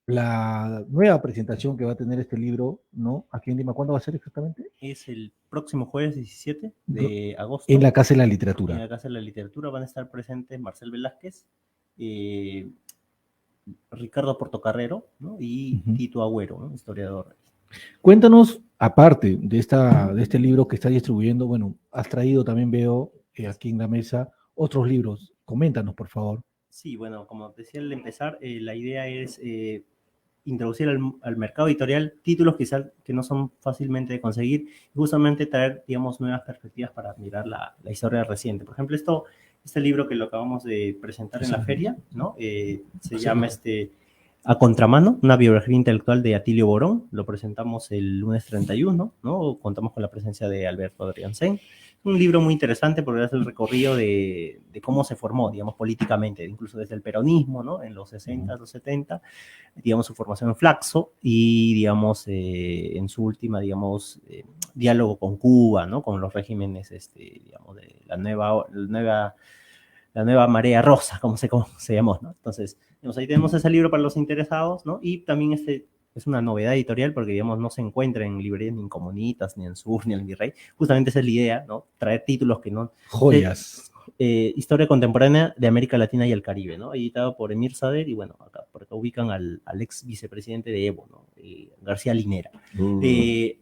la nueva presentación que va a tener este libro, ¿no? Aquí en Lima, ¿cuándo va a ser exactamente? Es el próximo jueves 17 de agosto. En la Casa de la En Literatura. la Casa de la Literatura van a estar presentes Marcel Velázquez, Ricardo Portocarrero, ¿no? Y Ujú. Tito Agüero, ¿no? Historiador. Cuéntanos, aparte de este libro que está distribuyendo, bueno, has traído también, veo aquí en la mesa, otros libros. Coméntanos, por favor. Sí, bueno, como decía al empezar, la idea es introducir al mercado editorial títulos quizás que no son fácilmente de conseguir y justamente traer, digamos, nuevas perspectivas para mirar la historia reciente. Por ejemplo, este libro que lo acabamos de presentar en la feria, ¿no? Se llama A Contramano, una biografía intelectual de Atilio Borón. Lo presentamos el lunes 31, ¿no? Contamos con la presencia de Alberto Adriansen. Un libro muy interesante porque hace el recorrido de cómo se formó, digamos, políticamente, incluso desde el peronismo, ¿no? En los 60, los 70, digamos, su formación en Flaxo y, digamos, en su última, digamos, diálogo con Cuba, ¿no? Con los regímenes, digamos, de la nueva marea rosa, como se llamó, ¿no? Entonces, digamos, ahí tenemos ese libro para los interesados, ¿no? Y también es una novedad editorial porque, digamos, no se encuentra en librerías ni en Comunitas, ni en Sur, ni en el Virrey. Justamente esa es la idea, ¿no? Traer títulos que no... Joyas. Historia contemporánea de América Latina y el Caribe, ¿no? Editado por Emir Sader y, bueno, por acá ubican al ex vicepresidente de Evo, ¿no? García Linera.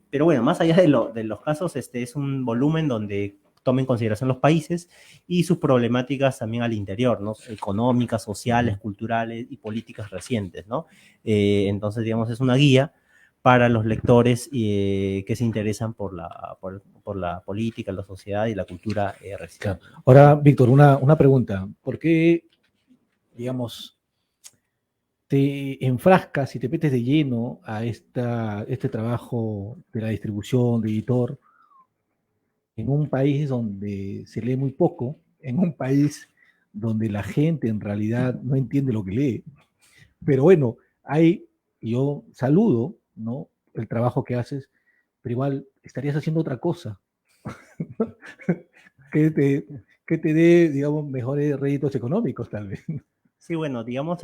Pero bueno, más allá de los casos, es un volumen donde toma en consideración los países y sus problemáticas también al interior, ¿no? Económicas, sociales, culturales y políticas recientes, ¿no? Entonces, digamos, es una guía para los lectores que se interesan por la política, la sociedad y la cultura reciente. Ahora, Víctor, una pregunta. ¿Por qué, digamos, te enfrascas y te metes de lleno a este trabajo de la distribución, de editor, en un país donde se lee muy poco, en un país donde la gente en realidad no entiende lo que lee? Pero bueno, yo saludo, ¿no? El trabajo que haces, pero igual estarías haciendo otra cosa que te dé, digamos, mejores réditos económicos, tal vez. Sí, bueno, digamos,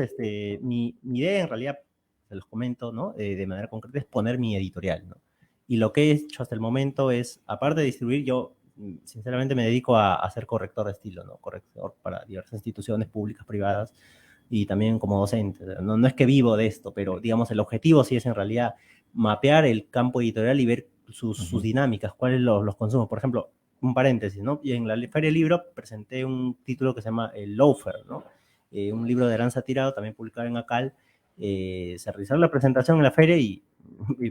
mi idea en realidad, se los comento, ¿no? De manera concreta, es poner mi editorial, ¿no? Y lo que he hecho hasta el momento es, aparte de distribuir, yo sinceramente me dedico a ser corrector de estilo, ¿no? Corrector para diversas instituciones públicas, privadas, y también como docente. No es que vivo de esto, pero digamos, el objetivo sí es en realidad mapear el campo editorial y ver sus dinámicas, cuáles los consumos. Por ejemplo, un paréntesis, ¿no? Y en la Feria del Libro presenté un título que se llama El Loafer, ¿no? Un libro de Aranza Tirado, también publicado en ACAL. Se realizó la presentación en la feria y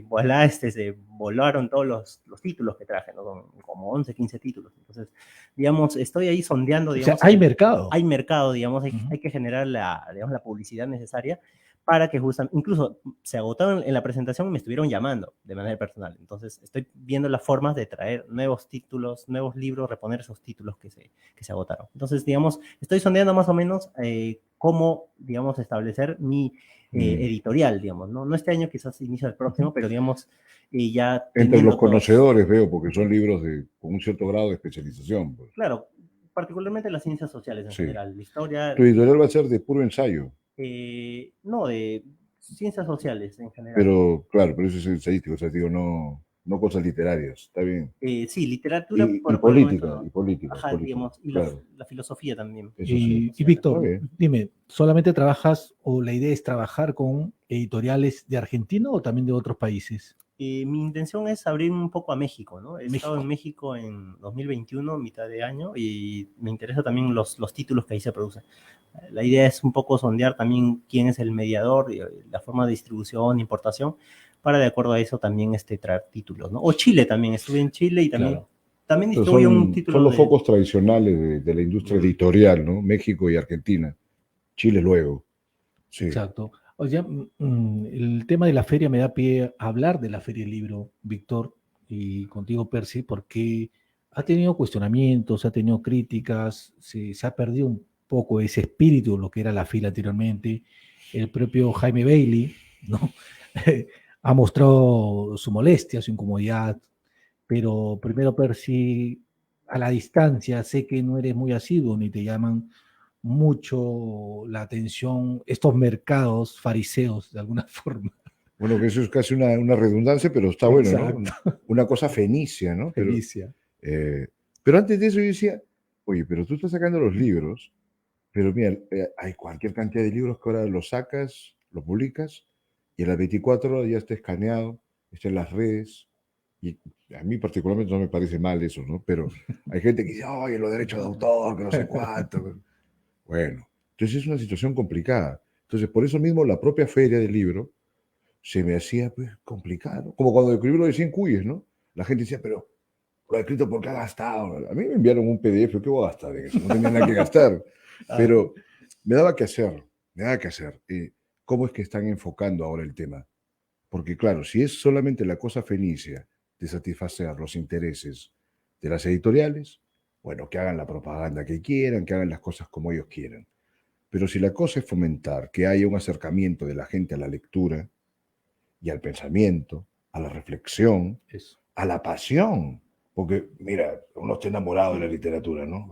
voilà, se volaron todos los títulos que traje, ¿no? Como 11, 15 títulos. Entonces, digamos, estoy ahí sondeando, digamos. O sea, hay mercado. Hay mercado, digamos, hay que generar la publicidad necesaria para que justamente, incluso se agotaron en la presentación y me estuvieron llamando de manera personal. Entonces, estoy viendo las formas de traer nuevos títulos, nuevos libros, reponer esos títulos que se agotaron. Entonces, digamos, estoy sondeando más o menos cómo, digamos, establecer mi editorial, digamos, ¿no? No este año, quizás inicio del próximo, pero digamos, ya... Entre los conocedores veo, porque son libros con un cierto grado de especialización. Pues. Claro, particularmente las ciencias sociales en general, la historia... ¿Tu editorial va a ser de puro ensayo? No, de ciencias sociales en general. Pero, claro, pero eso es estadístico, o sea, digo, no... no cosas literarias, está bien. Sí, literatura Y por el política, momento, ¿no? y política, Ajá, política, digamos, y claro. la filosofía también. Eso sí, Y está Víctor, bien. dime, ¿solamente trabajas o la idea es trabajar con editoriales de Argentina o también de otros países? Mi intención es abrir un poco a México, ¿no? He estado México. en México en 2021, mitad de año, y me interesa también los títulos que ahí se producen. La idea es un poco sondear también quién es el mediador, la forma de distribución, importación, para de acuerdo a eso también traer títulos, ¿no? O Chile también, estuve en Chile y también, Claro. también Pero distribuí un son título los de... focos tradicionales de la industria editorial, ¿no? México y Argentina. Chile luego. Sí. Exacto. Oye, el tema de la feria me da pie a hablar de la Feria del Libro, Víctor, y contigo, Percy, porque ha tenido cuestionamientos, ha tenido críticas, se ha perdido un poco ese espíritu, lo que era la fila anteriormente. El propio Jaime Bailey, ¿no? Ha mostrado su molestia, su incomodidad, pero primero, Percy, a la distancia, sé que no eres muy asiduo ni te llaman mucho la atención estos mercados fariseos de alguna forma. Bueno, que eso es casi una redundancia, pero está bueno, ¿no? Exacto. Una cosa fenicia, ¿no? Felicia. Pero antes de eso yo decía, oye, pero tú estás sacando los libros, pero mira, hay cualquier cantidad de libros que ahora los sacas, los publicas, y a las 24 horas ya está escaneado, está en las redes, y a mí particularmente no me parece mal eso, ¿no? Pero hay gente que dice, oye, los derechos de autor, que no sé cuánto. Bueno, entonces es una situación complicada. Entonces, por eso mismo la propia feria del libro se me hacía pues, complicado. Como cuando escribí lo de 100 cuyes, ¿no? La gente decía, pero lo he escrito porque ha gastado. A mí me enviaron un PDF, ¿qué voy a gastar en eso? No tenía nada que gastar. Pero me daba que hacer, me daba que hacer. ¿Cómo es que están enfocando ahora el tema? Porque claro, si es solamente la cosa fenicia de satisfacer los intereses de las editoriales, bueno, que hagan la propaganda que quieran, que hagan las cosas como ellos quieran. Pero si la cosa es fomentar que haya un acercamiento de la gente a la lectura y al pensamiento, a la reflexión, Eso. a la pasión, porque mira, uno está enamorado de la literatura, ¿no?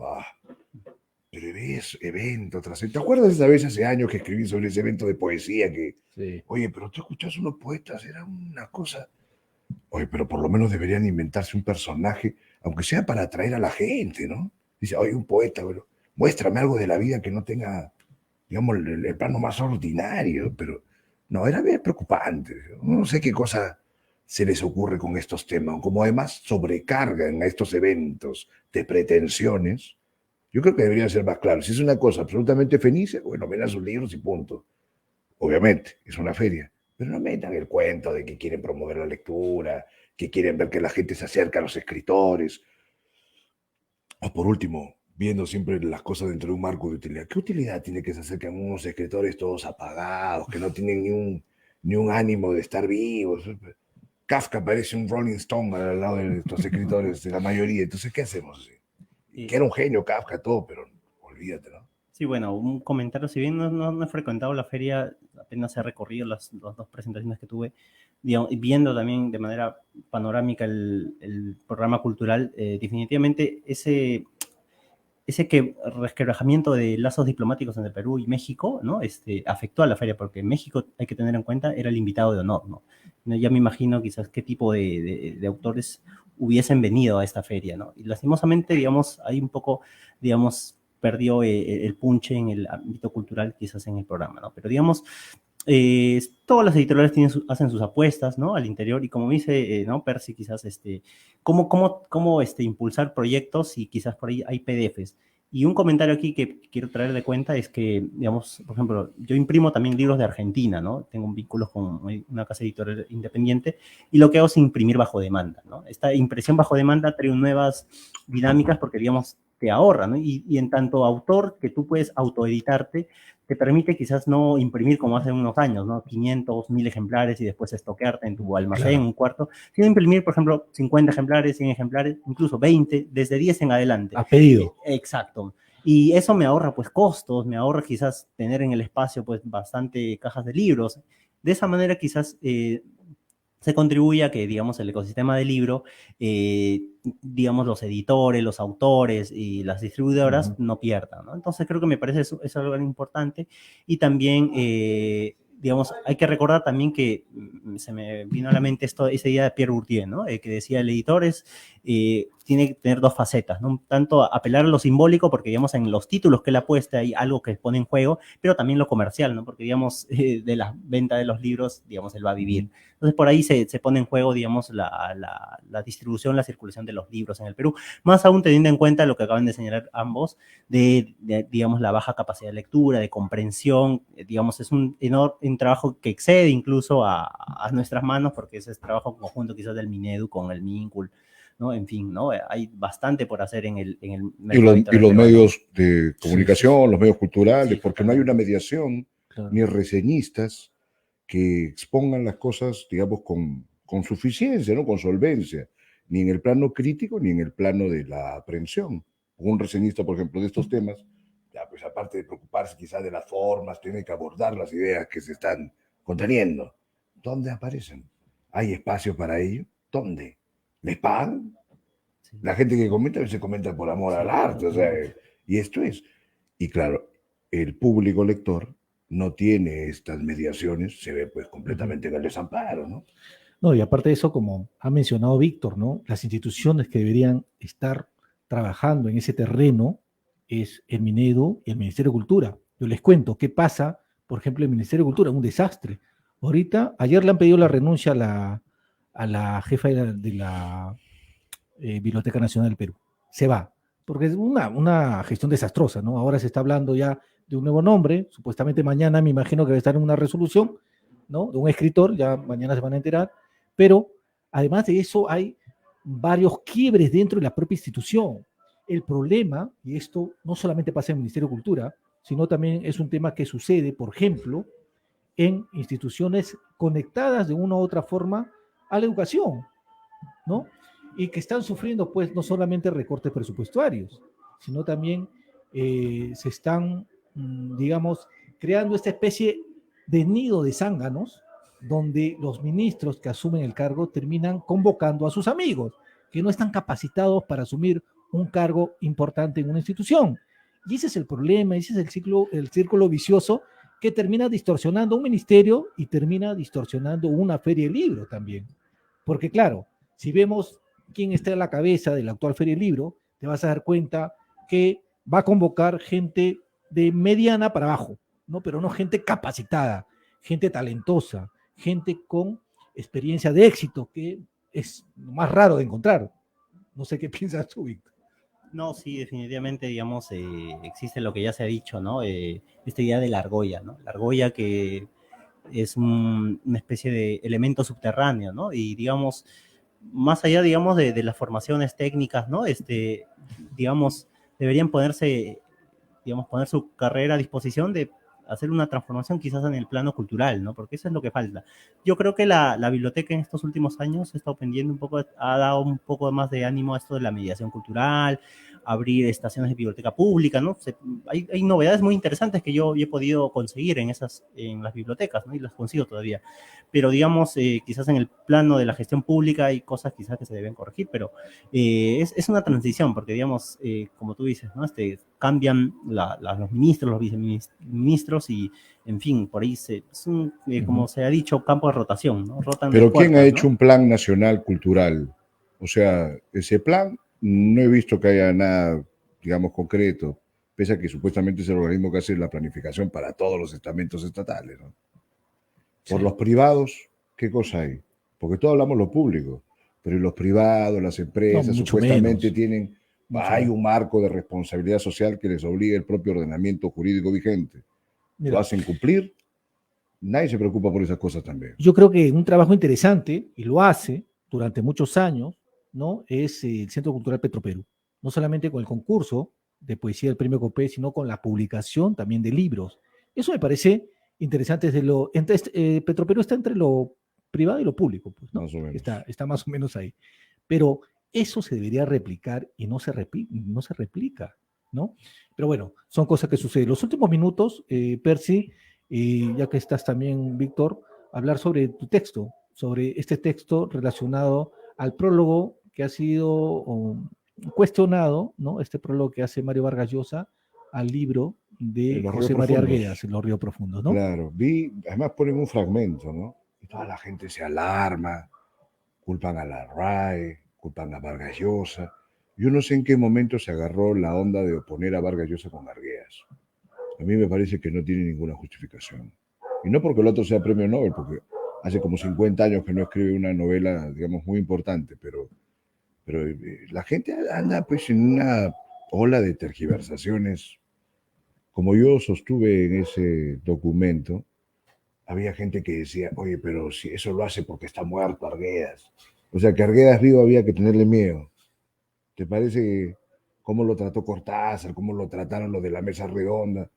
Pero ves evento tras evento. ¿Te acuerdas esa vez hace años que escribí sobre ese evento de poesía que, Sí. oye, pero tú escuchas unos poetas, era una cosa. Oye, pero por lo menos deberían inventarse un personaje, aunque sea para atraer a la gente, ¿no? Dice, oye, un poeta, pero muéstrame algo de la vida que no tenga, digamos, el plano más ordinario, pero no, era bien preocupante. No sé qué cosa se les ocurre con estos temas, como además sobrecargan a estos eventos de pretensiones. Yo creo que deberían ser más claros. Si es una cosa absolutamente fenicia, bueno, ven a sus libros y punto. Obviamente, es una feria, pero no metan el cuento de que quieren promover la lectura, que quieren ver que la gente se acerca a los escritores. O por último, viendo siempre las cosas dentro de un marco de utilidad. ¿Qué utilidad tiene que se acerquen unos escritores todos apagados, que no tienen ni un ánimo de estar vivos? Kafka parece un Rolling Stone al lado de estos escritores, de la mayoría. Entonces, ¿qué hacemos? Que era un genio Kafka, todo, pero olvídate, ¿no? Sí, bueno, un comentario, si bien no he frecuentado la feria, apenas he recorrido las dos presentaciones que tuve, digamos, viendo también de manera panorámica el programa cultural, definitivamente ese resquebrajamiento de lazos diplomáticos entre Perú y México, ¿no? Afectó a la feria, porque México, hay que tener en cuenta, era el invitado de honor, ¿no? Ya me imagino quizás qué tipo de autores hubiesen venido a esta feria, ¿no? Y lastimosamente, digamos, hay un poco, digamos, perdió el punche en el ámbito cultural, quizás en el programa, ¿no? Pero digamos, todas las editoriales hacen sus apuestas, ¿no? Al interior, y como dice, ¿no? Percy, quizás, cómo impulsar proyectos, y quizás por ahí hay PDFs. Y un comentario aquí que quiero traer de cuenta es que, digamos, por ejemplo, yo imprimo también libros de Argentina, ¿no? Tengo un vínculo con una casa editorial independiente, y lo que hago es imprimir bajo demanda, ¿no? Esta impresión bajo demanda trae nuevas dinámicas porque, digamos, te ahorra, ¿no? Y en tanto autor, que tú puedes autoeditarte, te permite quizás no imprimir como hace unos años, ¿no? 500, 1000 ejemplares y después estoquearte en tu almacén, Claro. un cuarto, sino imprimir, por ejemplo, 50 ejemplares, 100 ejemplares, incluso 20, desde 10 en adelante. A pedido. Exacto. Y eso me ahorra, pues, costos, me ahorra quizás tener en el espacio, pues, bastante cajas de libros. De esa manera quizás se contribuye a que, digamos, el ecosistema del libro, digamos, los editores, los autores y las distribuidoras no pierdan, ¿no? Entonces creo que me parece eso es algo importante, y también, digamos, hay que recordar también que se me vino a la mente esa idea de Pierre Bourdieu, ¿no? Que decía, el editor tiene que tener dos facetas, ¿no? Tanto apelar a lo simbólico, porque, digamos, en los títulos que él apuesta hay algo que pone en juego, pero también lo comercial, ¿no? Porque, digamos, de la venta de los libros, digamos, él va a vivir. Entonces, por ahí se pone en juego, digamos, la distribución, la circulación de los libros en el Perú, más aún teniendo en cuenta lo que acaban de señalar ambos, digamos, la baja capacidad de lectura, de comprensión, digamos, es un trabajo que excede incluso a nuestras manos, porque ese es trabajo conjunto quizás del Minedu con el MINCUL, ¿no? En fin, ¿no? Hay bastante por hacer en el mercado y los medios de comunicación, Sí. los medios culturales, Sí, porque no hay una mediación, claro. ni reseñistas que expongan las cosas, digamos, con suficiencia, ¿no? Con solvencia, ni en el plano crítico, ni en el plano de la aprehensión. Un reseñista, por ejemplo, de estos temas, ya, pues aparte de preocuparse quizás de las formas, tiene que abordar las ideas que se están conteniendo. ¿Dónde aparecen? ¿Hay espacio para ello? ¿Dónde? ¿Les pagan? Sí. La gente que comenta se comenta por amor al arte, o sea, y esto es. Y claro, el público lector no tiene estas mediaciones, se ve pues completamente en el desamparo, ¿no? No, y aparte de eso, como ha mencionado Víctor, ¿no? Las instituciones que deberían estar trabajando en ese terreno es el Minedu y el Ministerio de Cultura. Yo les cuento qué pasa, por ejemplo, el Ministerio de Cultura, un desastre. Ahorita, ayer le han pedido la renuncia a la jefa de la Biblioteca Nacional del Perú. Se va, porque es una gestión desastrosa, ¿no? Ahora se está hablando ya de un nuevo nombre, supuestamente mañana me imagino que va a estar en una resolución, ¿no? De un escritor, ya mañana se van a enterar, pero además de eso hay varios quiebres dentro de la propia institución. El problema, y esto no solamente pasa en el Ministerio de Cultura, sino también es un tema que sucede, por ejemplo, en instituciones conectadas de una u otra forma a la educación, ¿no? Y que están sufriendo, pues, no solamente recortes presupuestarios, sino también se están, digamos, creando esta especie de nido de zánganos, donde los ministros que asumen el cargo terminan convocando a sus amigos, que no están capacitados para asumir un cargo importante en una institución. Y ese es el problema, ese es el círculo vicioso que termina distorsionando un ministerio y termina distorsionando una feria de libro también. Porque claro, si vemos quién está a la cabeza de la actual Feria del Libro, te vas a dar cuenta que va a convocar gente de mediana para abajo, ¿no? Pero no gente capacitada, gente talentosa, gente con experiencia de éxito, que es lo más raro de encontrar. No sé qué piensas tú, Víctor. No, sí, definitivamente, digamos, existe lo que ya se ha dicho, ¿no? Esta idea de la argolla, ¿no? La argolla que es una especie de elemento subterráneo, ¿no? Y, digamos, más allá, digamos, de las formaciones técnicas, ¿no? Digamos, deberían poner su carrera a disposición de hacer una transformación quizás en el plano cultural, ¿no? Porque eso es lo que falta. Yo creo que la biblioteca en estos últimos años ha estado pendiendo un poco, ha dado un poco más de ánimo a esto de la mediación cultural, abrir estaciones de biblioteca pública, ¿no? Hay novedades muy interesantes que yo he podido conseguir en las bibliotecas, ¿no? Y las consigo todavía. Pero, digamos, quizás en el plano de la gestión pública hay cosas quizás que se deben corregir, pero es una transición, porque, digamos, como tú dices, ¿no? Cambian los ministros, los viceministros y, en fin, por ahí como se ha dicho, campo de rotación, ¿no? Rotan Pero ¿quién ha puertas, hecho ¿no? un plan nacional cultural? O sea, ese plan no he visto que haya nada, digamos, concreto, pese a que supuestamente es el organismo que hace la planificación para todos los estamentos estatales, ¿no? Por Sí. los privados, ¿qué cosa hay? Porque todos hablamos lo público, pero los privados, las empresas, No, mucho supuestamente menos. hay un marco de responsabilidad social que les obliga el propio ordenamiento jurídico vigente. Mira, ¿Lo hacen cumplir? Nadie se preocupa por esas cosas también. yo creo que un trabajo interesante, y lo hace durante muchos años, ¿no? Es el Centro Cultural Petroperú. No solamente con el concurso de poesía del Premio Copé, sino con la publicación también de libros. Eso me parece interesante. Petroperú está entre lo privado y lo público, pues, ¿no? Más o menos. Está más o menos ahí. Pero eso se debería replicar y no se replica, ¿no? Pero bueno, son cosas que suceden. Los últimos minutos, Percy, ya que estás también, Víctor, hablar sobre tu texto, sobre este texto relacionado al prólogo que ha sido cuestionado, ¿no? Este prólogo que hace Mario Vargas Llosa al libro de Los José Ríos María Profundos. Arguedas, en Los Ríos Profundos, ¿no? Claro, además ponen un fragmento, ¿no? Y toda la gente se alarma, culpan a la RAE, culpan a Vargas Llosa. Yo no sé en qué momento se agarró la onda de oponer a Vargas Llosa con Arguedas. A mí me parece que no tiene ninguna justificación. Y no porque el otro sea premio Nobel, porque hace como 50 años que no escribe una novela, digamos, muy importante, pero la gente anda pues en una ola de tergiversaciones. Como yo sostuve en ese documento, había gente que decía, oye, pero si eso lo hace porque está muerto Arguedas. O sea, que Arguedas vivo había que tenerle miedo. ¿Te parece cómo lo trató Cortázar, cómo lo trataron los de la mesa redonda?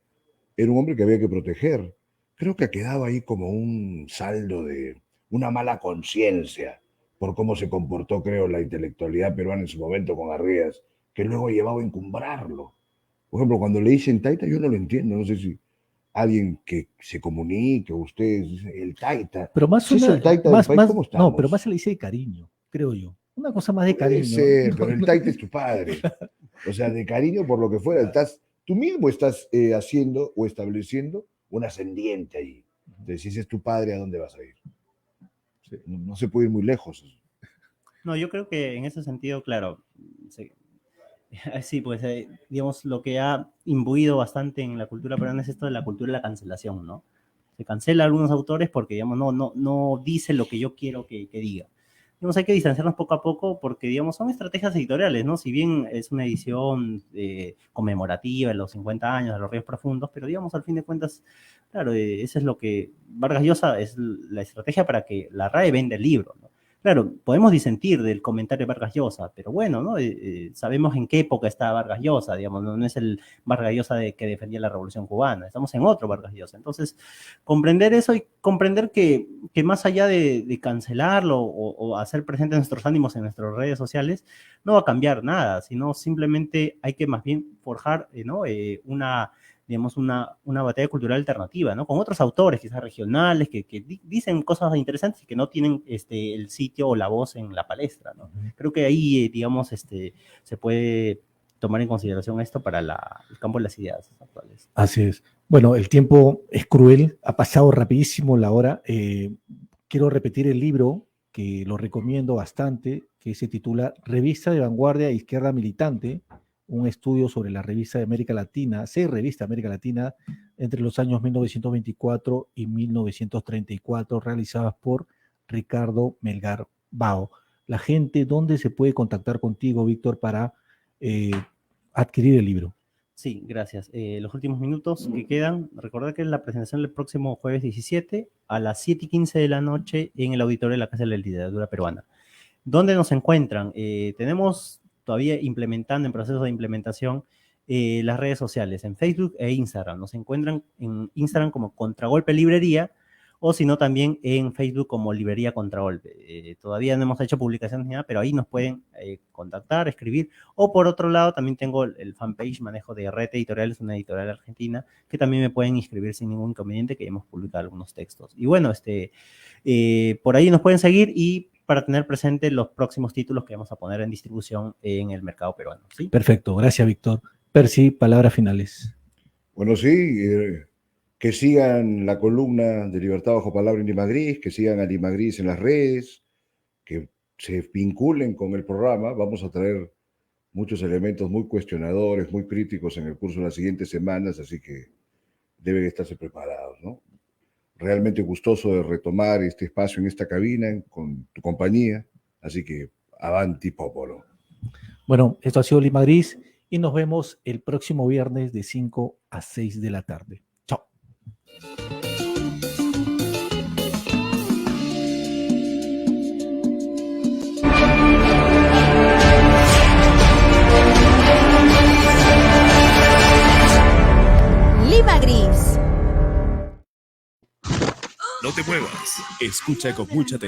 Era un hombre que había que proteger. Creo que ha quedado ahí como un saldo de una mala conciencia por cómo se comportó, creo, la intelectualidad peruana en su momento con Arguedas, que luego llevaba a encumbrarlo. Por ejemplo, cuando le dicen Taita, yo no lo entiendo. No sé si alguien que se comunique, ustedes dicen, el Taita. Pero más Si es una, el Taita más, del país, más, ¿cómo estamos? no, pero más se le dice de cariño, creo yo. Una cosa más de Puede cariño. ser, No, pero el no. Taita es tu padre. O sea, de cariño por lo que fuera. Tú mismo estás haciendo o estableciendo un ascendiente ahí. Entonces, si ese es tu padre, ¿a dónde vas a ir? No se puede ir muy lejos. No, yo creo que en ese sentido, claro, sí, pues digamos, lo que ha imbuido bastante en la cultura peruana es esto de la cultura de la cancelación, ¿no? Se cancela a algunos autores porque, digamos, no dice lo que yo quiero que diga. Digamos, hay que distanciarnos poco a poco porque, digamos, son estrategias editoriales, ¿no? Si bien es una edición conmemorativa de los 50 años de Los Ríos Profundos, pero, digamos, al fin de cuentas, claro, eso es lo que Vargas Llosa es la estrategia para que la RAE venda el libro, ¿no? Claro, podemos disentir del comentario de Vargas Llosa, pero bueno, ¿no? Sabemos en qué época está Vargas Llosa, digamos, no es el Vargas Llosa que defendía la Revolución Cubana, estamos en otro Vargas Llosa. Entonces, comprender eso y comprender que más allá de cancelarlo o hacer presente nuestros ánimos en nuestras redes sociales, no va a cambiar nada, sino simplemente hay que más bien forjar, ¿no? Digamos, una batalla cultural alternativa, ¿no? Con otros autores, quizás regionales, que dicen cosas interesantes y que no tienen el sitio o la voz en la palestra, ¿no? Creo que ahí, digamos, se puede tomar en consideración esto para el campo de las ideas actuales. Así es. Bueno, el tiempo es cruel, ha pasado rapidísimo la hora. Quiero repetir el libro, que lo recomiendo bastante, que se titula Revista de Vanguardia e Izquierda Militante, un estudio sobre la revista de América Latina, 6 revistas de América Latina, entre los años 1924 y 1934, realizadas por Ricardo Melgar Bao. La gente, ¿dónde se puede contactar contigo, Víctor, para adquirir el libro? Sí, gracias. Los últimos minutos que quedan, recordad que es la presentación el próximo jueves 17 a las 7:15 de la noche en el auditorio de la Casa de la Literatura Peruana. ¿Dónde nos encuentran? Tenemos todavía implementando, en proceso de implementación, las redes sociales, en Facebook e Instagram. Nos encuentran en Instagram como Contragolpe Librería, o si no también en Facebook como Librería Contragolpe. Todavía no hemos hecho publicaciones ni nada, pero ahí nos pueden contactar, escribir, o por otro lado también tengo el fanpage Manejo de Red Editorial, es una editorial argentina, que también me pueden inscribir sin ningún inconveniente, que hemos publicado algunos textos. Y bueno, por ahí nos pueden seguir y para tener presente los próximos títulos que vamos a poner en distribución en el mercado peruano, ¿sí? Perfecto, gracias, Víctor. Percy, palabras finales. Bueno, sí, que sigan la columna de Libertad Bajo Palabra en Lima Gris, que sigan a Lima Gris en las redes, que se vinculen con el programa. Vamos a traer muchos elementos muy cuestionadores, muy críticos en el curso de las siguientes semanas, así que deben estarse preparados, ¿no? Realmente gustoso de retomar este espacio en esta cabina con tu compañía, así que avanti popolo. Bueno, esto ha sido Lima Gris y nos vemos el próximo viernes de 5 a 6 de la tarde. Chao. Lima Gris. No te muevas. Escucha con mucha atención.